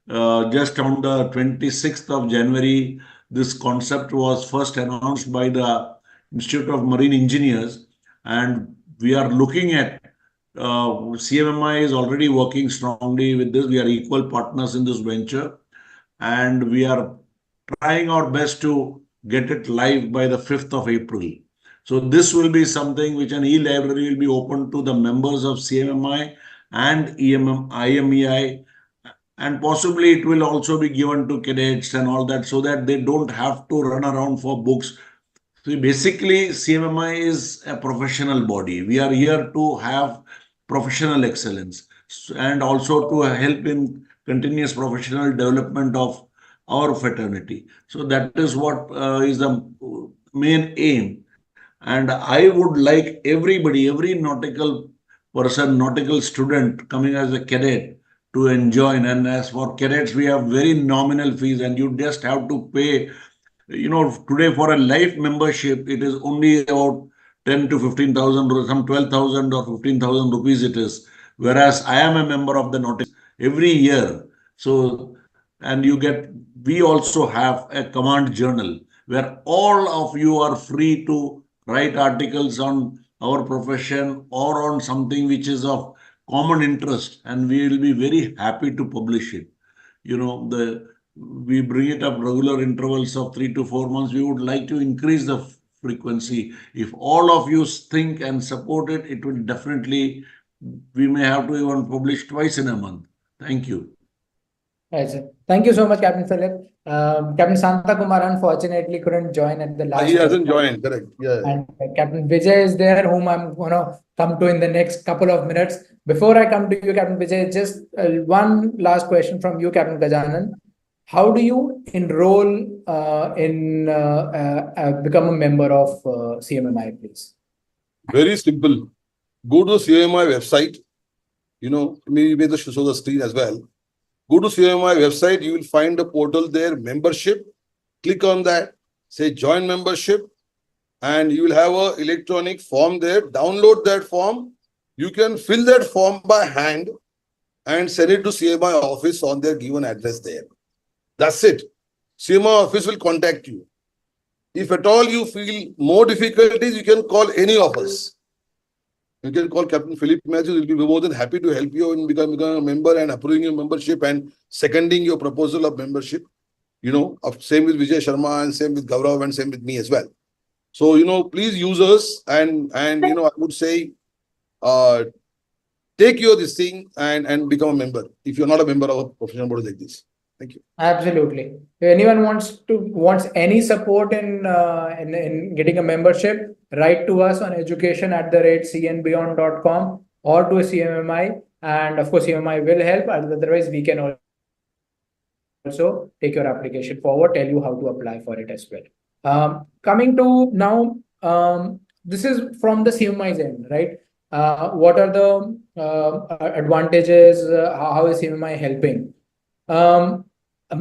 Just on the 26th of January, this concept was first announced by the Institute of Marine Engineers, and we are looking at CMMI is already working strongly with this. We are equal partners in this venture, and we are trying our best to get it live by the 5th of April. So this will be something which an e-library will be open to the members of CMMI and IMEI, and possibly it will also be given to cadets and all that, so that they don't have to run around for books. So basically, CMMI is a professional body. We are here to have professional excellence and also to help in continuous professional development of our fraternity. So that is what is the main aim. And I would like everybody, every nautical person, nautical student coming as a cadet to enjoy. And as for cadets, we have very nominal fees, and you just have to pay. Today for a life membership, it is only about 10 to 15,000, some 12,000 or 15,000 rupees it is. Whereas I am a member of the notice every year. So, and we also have a command journal where all of you are free to write articles on our profession or on something which is of common interest, and we will be very happy to publish it. We bring it up regular intervals of 3 to 4 months. We would like to increase the frequency. If all of you think and support it, it will definitely, we may have to even publish twice in a month. Thank you. Right, sir. Thank you so much, Captain Philip. Captain Santa Kumar unfortunately couldn't join at the last. He hasn't joined, correct. Yeah. And Captain Vijay is there, whom I'm going to come to in the next couple of minutes. Before I come to you, Captain Vijay, just one last question from you, Captain Gajanan. How do you enroll in become a member of CMMI, please? Very simple. Go to the CMMI website. Maybe they should show the screen as well. Go to CMMI website. You will find a portal there, membership. Click on that. Say join membership. and you will have a electronic form there. Download that form. You can fill that form by hand and send it to CMI office on their given address there. That's it. CMI office will contact you. If at all you feel more difficulties, you can call any of us. You can call Captain Philip Matthews. We'll be more than happy to help you in becoming a member and approving your membership and seconding your proposal of membership. Same with Vijay Sharma and same with Gaurav and same with me as well. So, please use us and I would say, take your this thing and become a member if you're not a member of a professional body like this. Thank you. Absolutely. If anyone wants any support in getting a membership, write to us on education@cnbeyond.com or to a CMMI, and of course CMMI will help. Otherwise, we can also take your application forward, tell you how to apply for it as well. Coming to now, this is from the CMMI's end, right? What are the advantages? How is CMMI helping?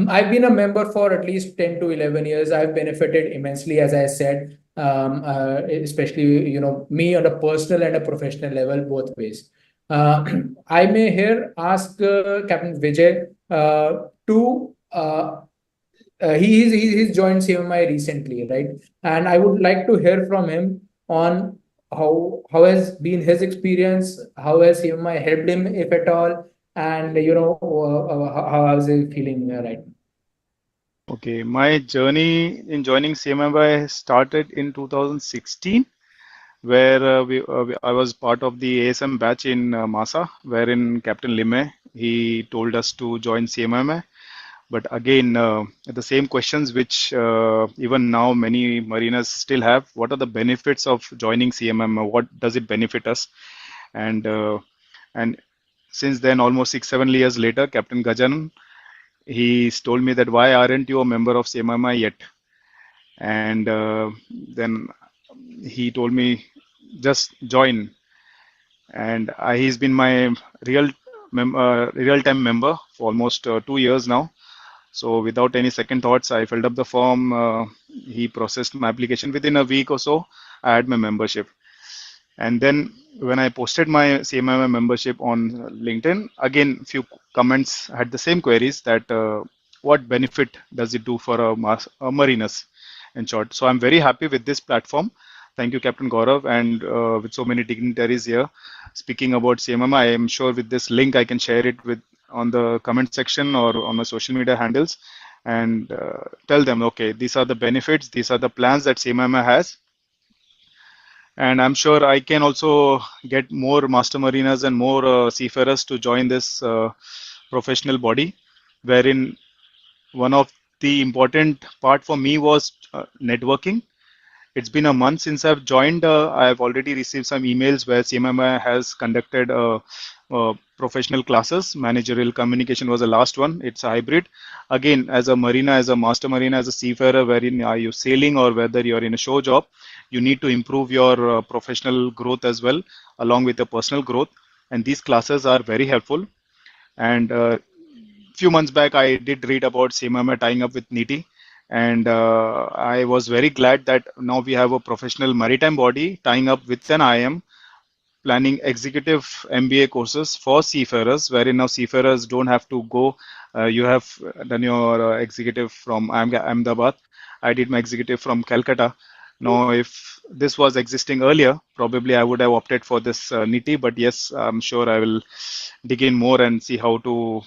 I've been a member for at least 10 to 11 years. I've benefited immensely, as I said, especially, me on a personal and a professional level, both ways. I may here ask Captain Vijay to he's joined CMI recently, right? And I would like to hear from him on how has been his experience, how has CMI helped him, if at all, and how is he feeling right now? Okay, my journey in joining CMMI started in 2016, where I was part of the ASM batch in Masa, wherein Captain Lime, he told us to join CMMI. But again, the same questions which even now many mariners still have. What are the benefits of joining CMMI? What does it benefit us? And since then, almost 6-7 years later, Captain Gajanan, he's told me that why aren't you a member of CMMI yet? And then he told me just join. And he's been my real-time member for almost 2 years now. So without any second thoughts, I filled up the form. He processed my application. Within a week or so, I had my membership. And then when I posted my CMMI membership on LinkedIn, again, few comments had the same queries that what benefit does it do for a mariners, in short. So I'm very happy with this platform. Thank you, Captain Gaurav, and with so many dignitaries here speaking about CMMI. I am sure with this link, I can share it on the comment section or on my social media handles and tell them, okay, these are the benefits, these are the plans that CMMI has. And I'm sure I can also get more master mariners and more seafarers to join this professional body, wherein one of the important part for me was networking. It's been a month since I've joined. I've already received some emails where CMMI has conducted professional classes. Managerial communication was the last one. It's a hybrid. Again, as a marina, as a master marina, as a seafarer, wherein are you sailing or whether you're in a show job, you need to improve your professional growth as well, along with the personal growth. And these classes are very helpful. And few months back, I did read about CMMI tying up with NITI. And I was very glad that now we have a professional maritime body tying up with an IIM, planning executive MBA courses for seafarers, wherein now seafarers don't have to go. You have done your executive from Ahmedabad. I did my executive from Calcutta. Now, if this was existing earlier, probably I would have opted for this NITI, but yes, I'm sure I will dig in more and see how to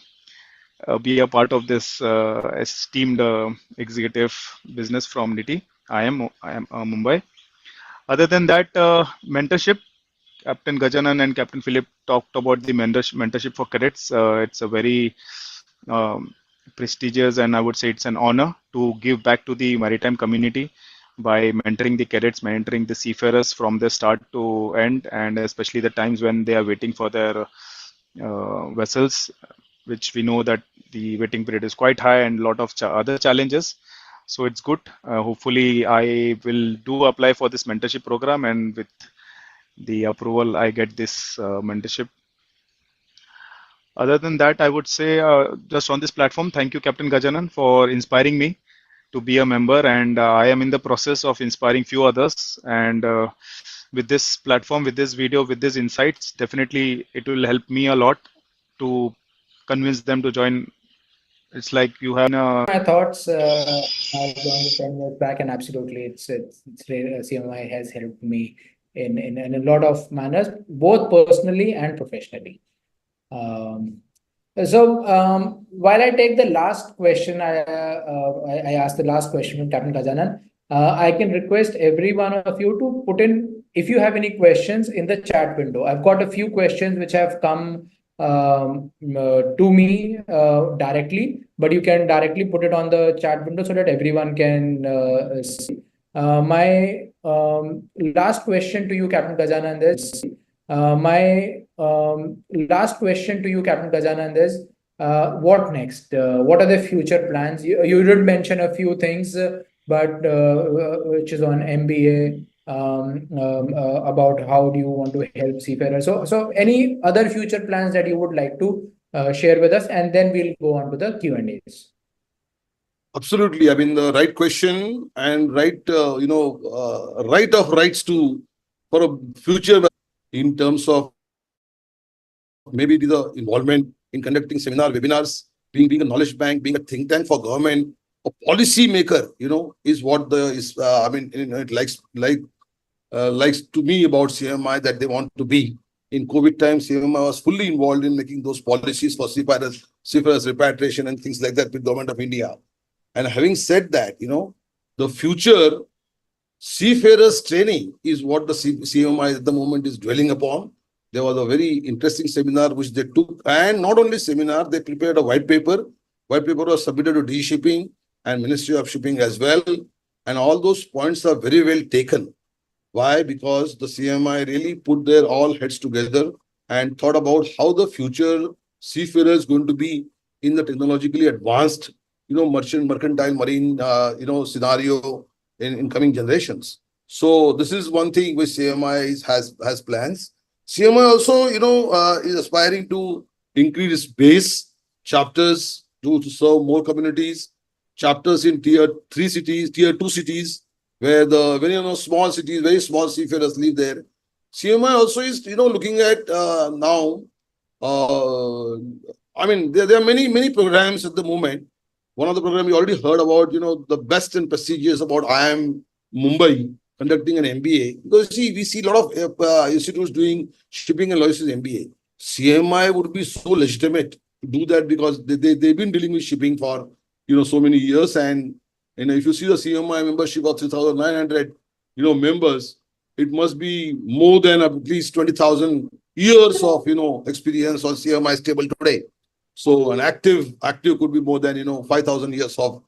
be a part of this esteemed executive business from NITI. I am Mumbai. Other than that, mentorship, Captain Gajanan and Captain Philip talked about the mentorship for cadets. It's a very prestigious, and I would say it's an honor to give back to the maritime community by mentoring the cadets, mentoring the seafarers from the start to end, and especially the times when they are waiting for their vessels, which we know that the waiting period is quite high and a lot of other challenges. So it's good. Hopefully, I will do apply for this mentorship program, and with the approval, I get this mentorship. Other than that, I would say just on this platform, thank you, Captain Gajanan, for inspiring me to be a member, and I am in the process of inspiring few others. And with this platform, with this video, with these insights, definitely it will help me a lot to convince them to join. It's like you have My thoughts, I joined 10 years back, and absolutely, it's really, CMI has helped me in a lot of manners, both personally and professionally. While I take the last question, I asked the last question from Captain Gajanan. I can request every one of you to put in, if you have any questions, in the chat window. I've got a few questions which have come to me directly, but you can directly put it on the chat window so that everyone can see. My last question to you, Captain Gajanan, is what next? What are the future plans? You did mention a few things, but which is on MBA, about how do you want to help seafarers. So any other future plans that you would like to share with us, and then we'll go on to the Q&As. Absolutely. I mean, the right question and right, right of rights to for a future in terms of maybe the involvement in conducting seminar, webinars, being a knowledge bank, being a think tank for government, a policy maker, is what it likes to me about CMI, that they want to be. In COVID times, CMI was fully involved in making those policies for seafarers repatriation and things like that with Government of India. And having said that, the future seafarers training is what the CMI at the moment is dwelling upon. There was a very interesting seminar which they took, and not only seminar, they prepared a white paper. White paper was submitted to DG Shipping and Ministry of Shipping as well. And all those points are very well taken. Why? Because the CMI really put their all heads together and thought about how the future seafarer is going to be in the technologically advanced, mercantile marine, scenario in coming generations. So this is one thing which CMI has plans. CMI also, is aspiring to increase its base chapters to serve more communities, chapters in tier 3 cities, tier 2 cities, where the small cities, very small seafarers live there. CMI also is, looking at now. There are many programs at the moment. One of the programs you already heard about, the best and prestigious about IIM Mumbai conducting an MBA. Because we see a lot of institutes doing shipping and logistics MBA. CMI would be so legitimate to do that because they've been dealing with shipping for, so many years. And, if you see the CMI membership of 3,900, members, it must be more than at least 20,000 years of, experience on CMI's table today. So an active could be more than, 5,000 years of,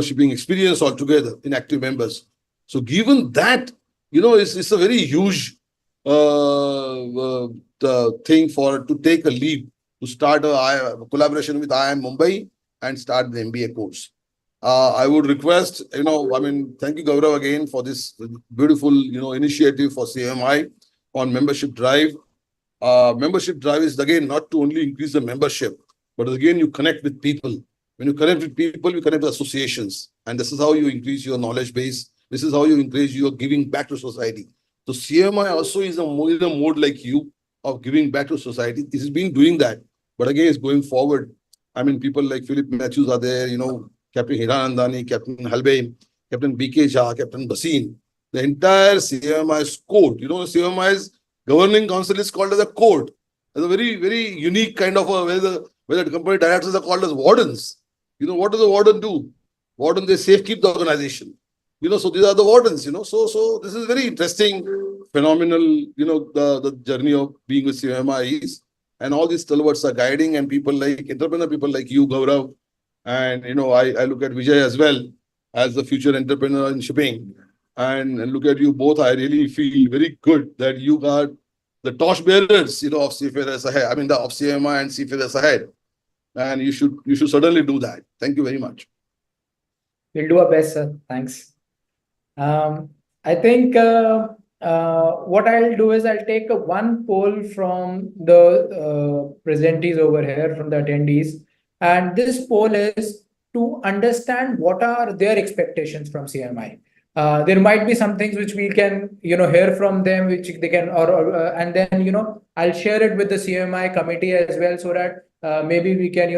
shipping experience altogether in active members. So given that, it's a very huge thing to take a leap, to start a collaboration with IIM Mumbai and start the MBA course. I would request, thank you, Gaurav, again for this beautiful, initiative for CMI on membership drive. Membership drive is, again, not to only increase the membership, but again, you connect with people. When you connect with people, you connect with associations. And this is how you increase your knowledge base. This is how you increase your giving back to society. So CMI also is a mode like you of giving back to society. This has been doing that. But again, it's going forward. People like Philip Matthews are there, Captain Hiranandani, Captain Halbe, Captain BK Jha, Captain Basin. The entire CMI's code, CMI's governing council is called as a code. It's a very, very unique kind of where the company directors are called as wardens. What does the warden do? Warden, they safekeep the organization. So these are the wardens, So this is very interesting, phenomenal, the journey of being with CMI is. And all these stalwarts are guiding, and entrepreneur people like you, Gaurav. And, I look at Vijay as well as the future entrepreneur in shipping. And look at you both. I really feel very good that you are the torch bearers, of seafarers ahead. Of CMI and seafarers ahead. And you should certainly do that. Thank you very much. We'll do our best, sir. Thanks. I think what I'll do is I'll take one poll from the presentees over here, from the attendees. And this poll is, to understand what are their expectations from CMI. There might be some things which we can, hear from them, which they can, and then, I'll share it with the CMI committee as well, so that maybe we can,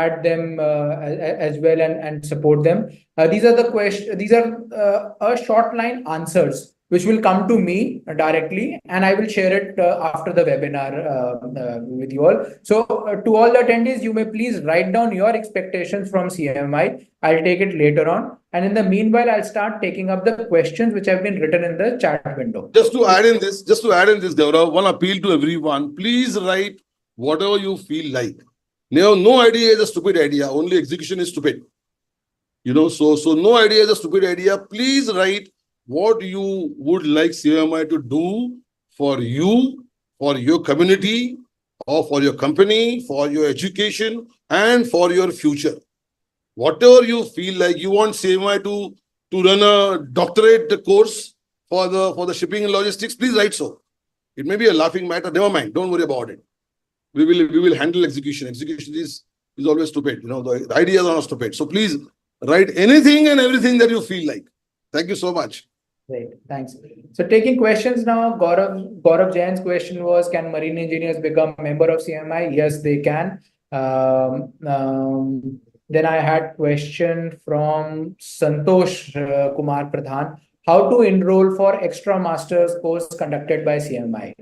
add them as well and support them. These are the questions. These are a short line answers which will come to me directly, and I will share it after the webinar with you all. So to all the attendees, you may please write down your expectations from CMI. I'll take it later on. And in the meanwhile, I'll start taking up the questions which have been written in the chat window. Just to add in this, Gaurav, one appeal to everyone, please write whatever you feel like. No idea is a stupid idea, only execution is stupid. So no idea is a stupid idea. Please write what you would like CMI to do for you, for your community, or for your company, for your education, and for your future. Whatever you feel like, you want CMI to run a doctorate course for the shipping and logistics, please write so. It may be a laughing matter, never mind, don't worry about it. We will handle execution. Execution is always stupid. The ideas are not stupid. So please write anything and everything that you feel like. Thank you so much. Great, thanks. So taking questions now, Gaurav Jain's question was, can marine engineers become a member of CMI? Yes, they can. Then I had question from Santosh Kumar Pradhan. How to enroll for extra master's course conducted by CMI?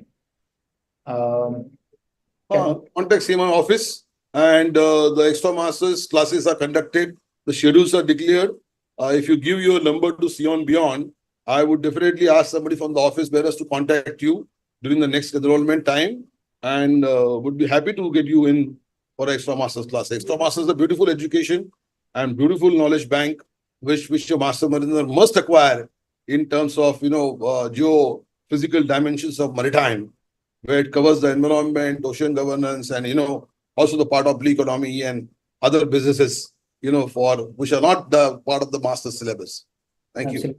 Contact CMI office, and the extra masters classes are conducted. The schedules are declared. If you give your number to CON Beyond, I would definitely ask somebody from the office bearers to contact you during the next enrollment time, and would be happy to get you in for extra masters class. Extra masters is a beautiful education and beautiful knowledge bank, which your master mariner must acquire in terms of geophysical dimensions of maritime, where it covers the environment, ocean governance, and also the part of blue economy and other businesses, for which are not the part of the master syllabus. Thank you.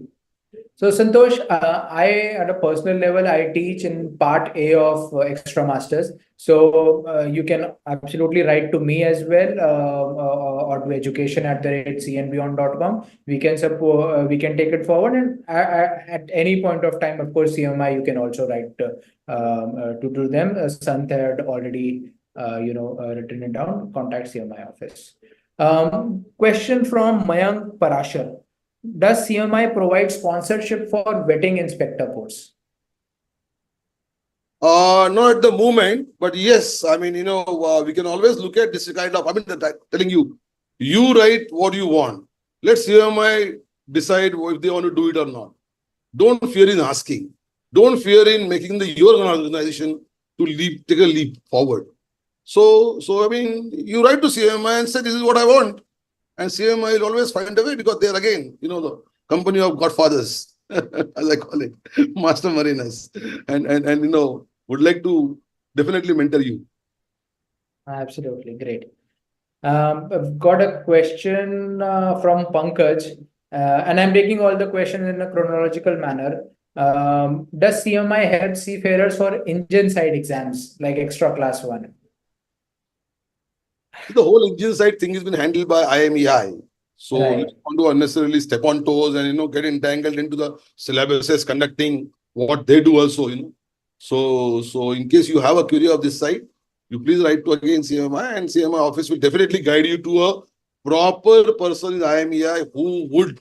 So Santosh, I at a personal level, I teach in part A of extra masters. So you can absolutely write to me as well, or to education@cnbeyond.com. We can support, we can take it forward, and at any point of time, of course, CMI, you can also write to them. Sant had already written it down. Contact CMI office. Question from Mayank Parashar. Does CMI provide sponsorship for vetting inspector course? Not at the moment, but yes, we can always look at this kind of, telling you, you write what you want. Let CMI decide if they want to do it or not. Don't fear in asking. Don't fear in making your organization to take a leap forward. So you write to CMI and say, this is what I want. And CMI will always find a way, because they are, again, the company of godfathers, as I call it, master mariners, and would like to definitely mentor you. Absolutely, great. I've got a question from Pankaj, and I'm taking all the questions in a chronological manner. Does CMI help seafarers for engine side exams like extra class 1? The whole engine side thing has been handled by IMEI. So Right. we don't want to unnecessarily step on toes and get entangled into the syllabuses conducting what they do also. So in case you have a query of this side, you please write to again CMI, and CMI office will definitely guide you to a proper person in IMEI who would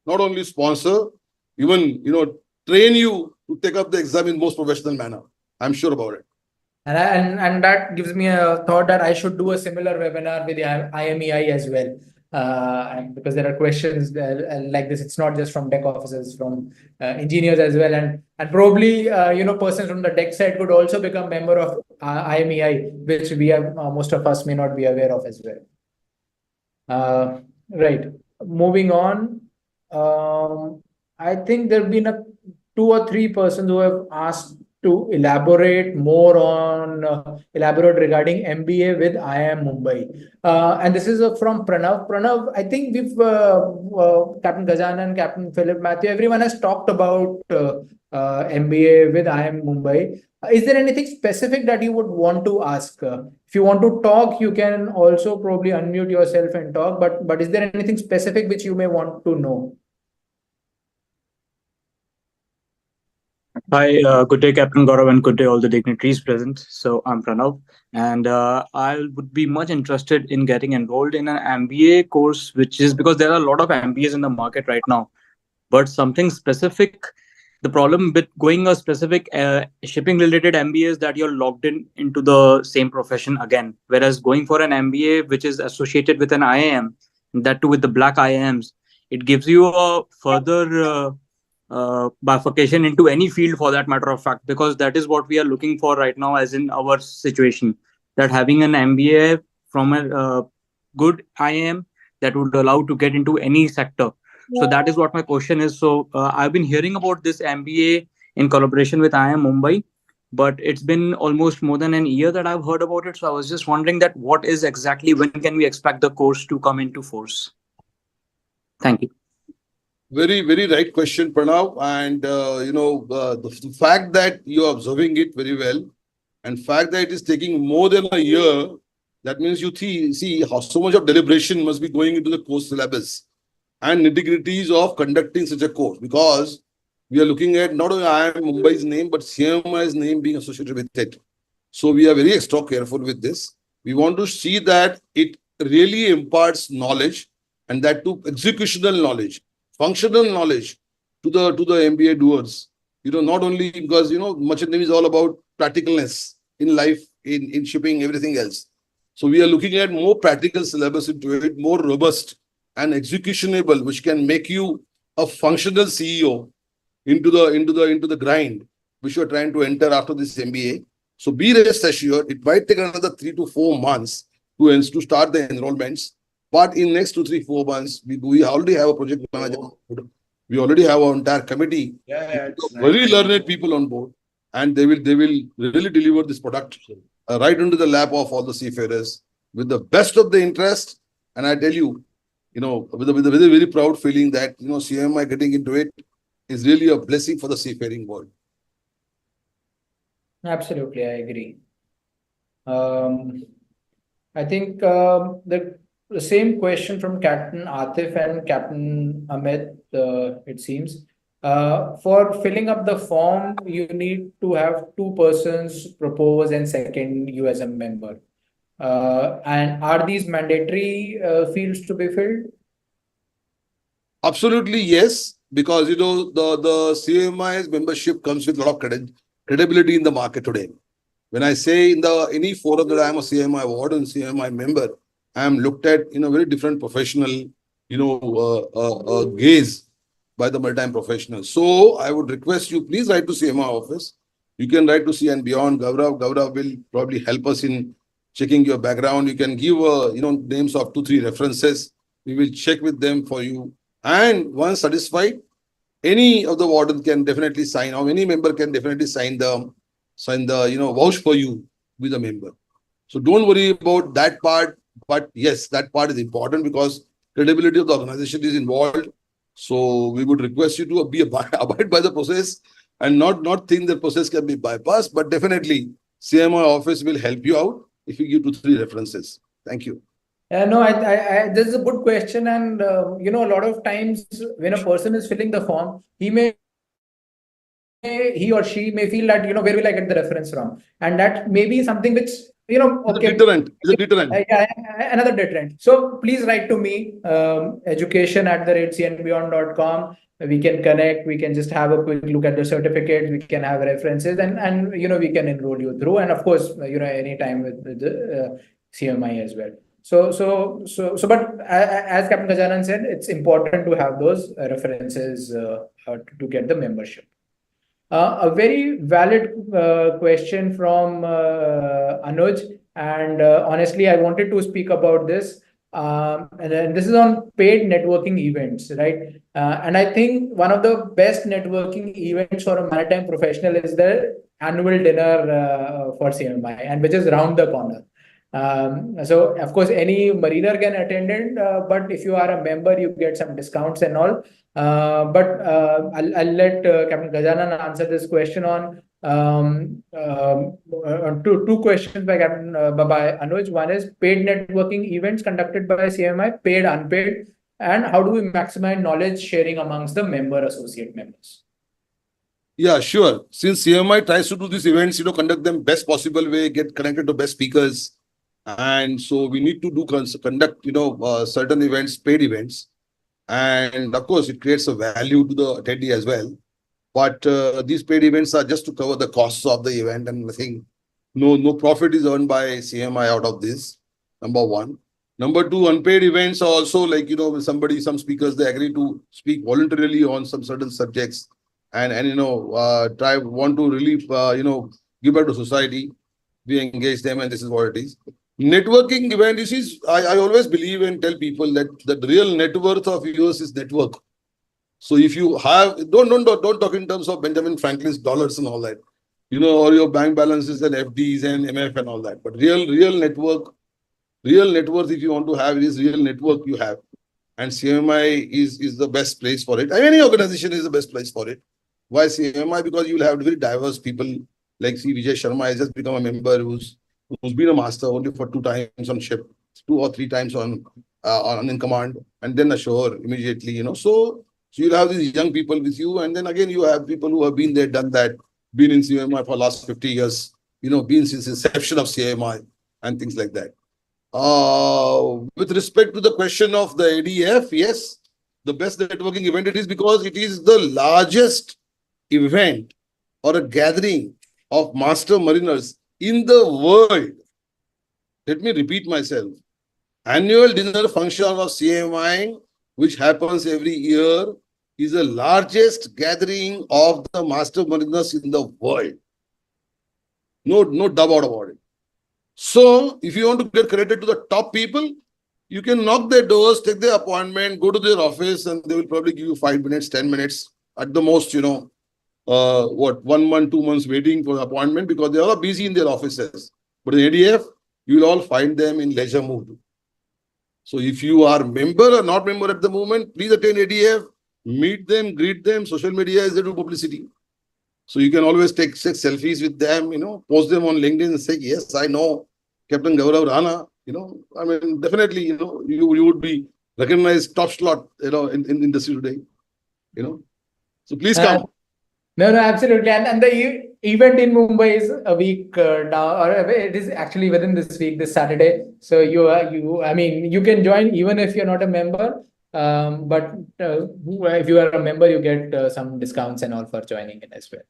not only sponsor, even train you to take up the exam in most professional manner. I'm sure about it. And that gives me a thought that I should do a similar webinar with the IMEI as well. And because there are questions like this, it's not just from deck officers, from engineers as well, and probably persons from the deck side could also become member of IMEI, which we have most of us may not be aware of as well. Right. Moving on. I think there have been 2 or 3 persons who have asked to elaborate more on elaborate regarding MBA with IIM Mumbai. And this is from Pranav. Pranav, I think we've Captain Gajanan, Captain Philip Matthew, everyone has talked about MBA with IIM Mumbai. Is there anything specific that you would want to ask? If you want to talk, you can also probably unmute yourself and talk. But is there anything specific which you may want to know? Hi, good day, Captain Gaurav, and good day, all the dignitaries present. So I'm Pranav, and I would be much interested in getting enrolled in an MBA course, which is because there are a lot of MBAs in the market right now, but something specific. The problem with going a specific shipping related MBA is that you're locked in into the same profession again. Whereas going for an MBA which is associated with an IIM, that too with the black IIMs, it gives you a further bifurcation into any field for that matter of fact, because that is what we are looking for right now, as in our situation, that having an MBA from a good IIM that would allow to get into any sector. So that is what my question is. So I've been hearing about this MBA in collaboration with IIM Mumbai, but it's been almost more than an year that I've heard about it. So I was just wondering that what is exactly, when can we expect the course to come into force? Thank you. Very, very right question, Pranav. And, the fact that you're observing it very well and fact that it is taking more than a year, that means you see how so much of deliberation must be going into the course syllabus and nitty-gritties of conducting such a course, because we are looking at not only IIM Mumbai's name, but CMI's name being associated with it. So we are very extra careful with this. We want to see that it really imparts knowledge, and that too executional knowledge, functional knowledge to the MBA doers. Not only because, merchant navy is all about practicalness in life, in shipping, everything else. So we are looking at more practical syllabus into it, more robust and executionable, which can make you a functional CEO into the grind which you are trying to enter after this MBA. So be rest assured, it might take another 3 to 4 months to start the enrollments. But in next 2, 3, 4 months, we already have a project manager on board. We already have our entire committee, very learned people on board, and they will really deliver this product right into the lap of all the seafarers with the best of the interest. And I tell you, with a very, very proud feeling that, CMI getting into it is really a blessing for the seafaring world. Absolutely, I agree. I think the same question from Captain Atif and Captain Amit, it seems. For filling up the form, you need to have 2 persons propose and second you as a member. And are these mandatory fields to be filled? Absolutely, yes. Because, the CMI's membership comes with a lot of credibility in the market today. When I say in any forum that I am a CMI warden, CMI member, I am looked at in a very different professional, gaze by the maritime professionals. So I would request you, please write to CMI office. You can write to C and Beyond. Gaurav will probably help us in checking your background. You can give, names of 2, 3 references. We will check with them for you. And once satisfied, any of the warden can definitely sign, or any member can definitely sign the vouch for you with a member. So don't worry about that part. But yes, that part is important because credibility of the organization is involved. So we would request you to abide by the process and not think the process can be bypassed. But definitely, CMI office will help you out if you give 2, 3 references. Thank you. No, this is a good question. And, a lot of times when a person is filling the form, he or she may feel that, where will I get the reference from? And that may be something which, okay. It's a deterrent. Another deterrent. So please write to me, education@cnbeyond.com. We can connect. We can just have a quick look at the certificate. We can have references and we can enroll you through. And of course, anytime with the CMI as well. But as Captain Gajanan said, it's important to have those references to get the membership. A very valid question from Anuj, and honestly, I wanted to speak about this. And then this is on paid networking events, right? And I think one of the best networking events for a maritime professional is the annual dinner for CMI, and which is round the corner. So of course any mariner can attend it, but if you are a member, you get some discounts and all. I'll let Captain Gajanan answer this question on two questions by Captain by Anuj. One is paid networking events conducted by CMI, paid, unpaid, and how do we maximize knowledge sharing amongst the member associate members? Yeah, sure. Since CMI tries to do these events, conduct them best possible way, get connected to best speakers. And so we need to conduct, certain events, paid events. And of course, it creates a value to the attendee as well. But these paid events are just to cover the costs of the event, and I think no profit is earned by CMI out of this. Number one. Number two, unpaid events are also like, some speakers, they agree to speak voluntarily on some certain subjects and want to really, give back to society. We engage them, and this is what it is. Networking event, I always believe and tell people that the real net worth of yours is network. So if you have, don't talk in terms of Benjamin Franklin's dollars and all that, or your bank balances and FDs and MF and all that. But real net worth, if you want to have, it is real network you have. And CMI is the best place for it. Any organization is the best place for it. Why CMI? Because you will have very diverse people, like see Vijay Sharma has just become a member who's been a master only for 2 times on ship, 2 or 3 times on in command, and then ashore immediately, So you'll have these young people with you, and then again you have people who have been there, done that, been in CMI for the last 50 years, been since inception of CMI and things like that. With respect to the question of the ADF, yes, the best networking event it is because it is the largest event or a gathering of master mariners in the world. Let me repeat myself. Annual dinner function of CMI, which happens every year, is the largest gathering of the master mariners in the world. No doubt about it. So, if you want to get connected to the top people, you can knock their doors, take their appointment, go to their office, and they will probably give you 5 minutes, 10 minutes at the most, 1 month, 2 months waiting for the appointment because they are all busy in their offices. But in ADF, you will all find them in leisure mood. So if you are member or not member at the moment, please attend ADF, meet them, greet them. Social media is there to publicity. So you can always take selfies with them, post them on LinkedIn and say, yes, I know Captain Gaurav Rana, definitely, you would be recognized top slot, in industry today, So please come. No, absolutely. And the event in Mumbai is a week now, or it is actually within this week, this Saturday. So you can join even if you're not a member. But if you are a member, you get some discounts and all for joining it as well.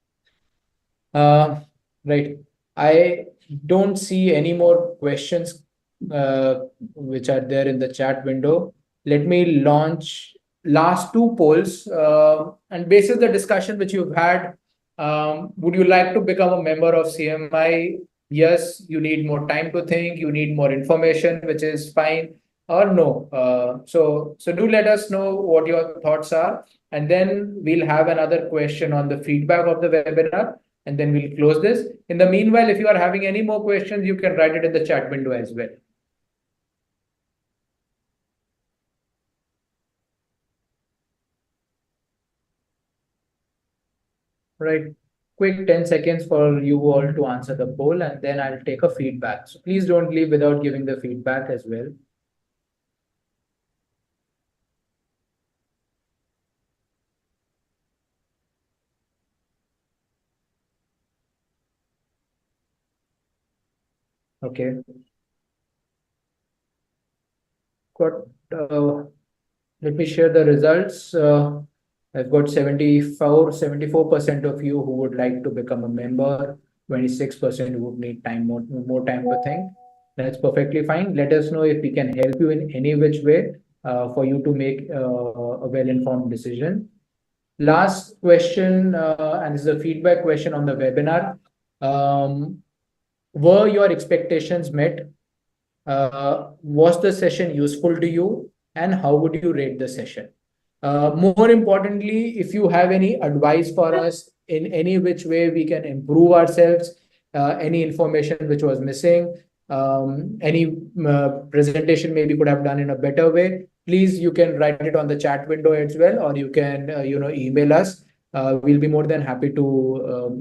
Right. I don't see any more questions which are there in the chat window. Let me launch last 2 polls, and based on the discussion which you've had, would you like to become a member of CMI? Yes, you need more time to think, you need more information, which is fine, or no. So do let us know what your thoughts are, and then we'll have another question on the feedback of the webinar, and then we'll close this. In the meanwhile, if you are having any more questions, you can write it in the chat window as well. Right. Quick 10 seconds for you all to answer the poll, and then I'll take a feedback. So please don't leave without giving the feedback as well. Okay. Let me share the results. I've got 74% of you who would like to become a member, 26% who would need more time to think. That's perfectly fine. Let us know if we can help you in any which way for you to make a well-informed decision. Last question, and this is a feedback question on the webinar. Were your expectations met? Was the session useful to you, and how would you rate the session? More importantly, if you have any advice for us in any which way we can improve ourselves, any information which was missing, any presentation maybe could have done in a better way, please, you can write it on the chat window as well, or you can email us. We'll be more than happy to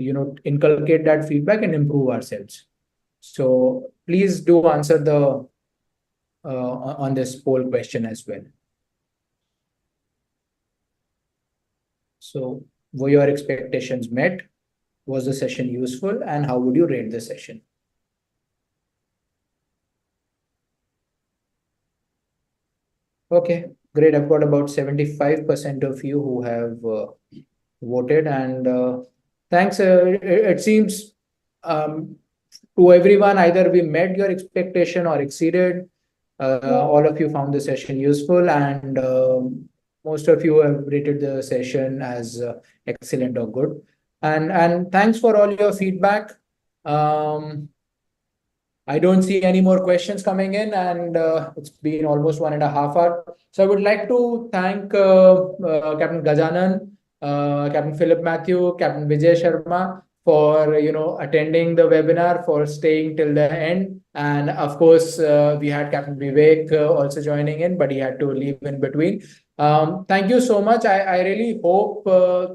inculcate that feedback and improve ourselves. So please do answer the on this poll question as well. So were your expectations met? Was the session useful, and how would you rate the session? Okay, great. I've got about 75% of you who have voted, and thanks. It seems to everyone, either we met your expectation or exceeded. All of you found the session useful, and most of you have rated the session as excellent or good. And thanks for all your feedback. I don't see any more questions coming in, and it's been almost 1.5 hours. So I would like to thank Captain Gajanan, Captain Philip Matthew, Captain Vijay Sharma for attending the webinar, for staying till the end, and of course we had Captain Vivek also joining in, but he had to leave in between. Thank you so much. I really hope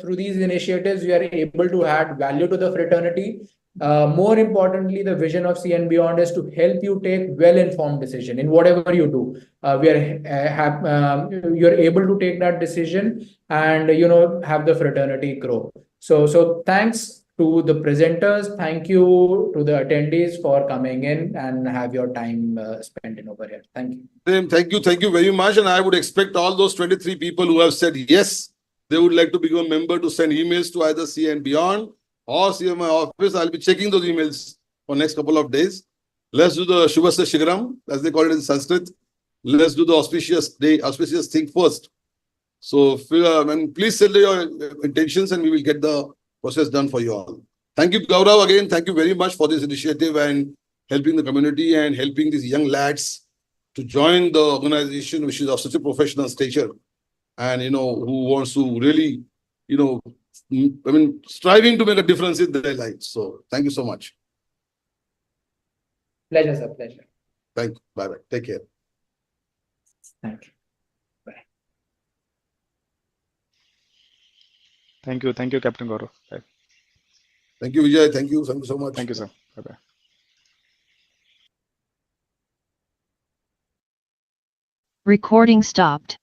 through these initiatives we are able to add value to the fraternity. More importantly, the vision of C and Beyond is to help you take well-informed decision in whatever you do. You're able to take that decision and have the fraternity grow. So thanks to the presenters. Thank you to the attendees for coming in and have your time spent in over here. Thank you. Thank you very much. And I would expect all those 23 people who have said yes, they would like to become a member, to send emails to either C and Beyond or CMI office. I'll be checking those emails for next couple of days. Let's do the Shubhasya Shigaram, as they call it in Sanskrit. Let's do the auspicious thing first. So please send your intentions and we will get the process done for you all. Thank you, Gaurav, again. Thank you very much for this initiative and helping the community and helping these young lads to join the organization, which is of such a professional stature, and who wants to really, striving to make a difference in their lives. So thank you so much. Pleasure, sir. Pleasure. Thank you. Bye-bye. Take care. Thank you. Thank you, Captain Gaurav. Bye. Thank you, Vijay. Thank you so much. Thank you, sir. Bye-bye. Recording stopped.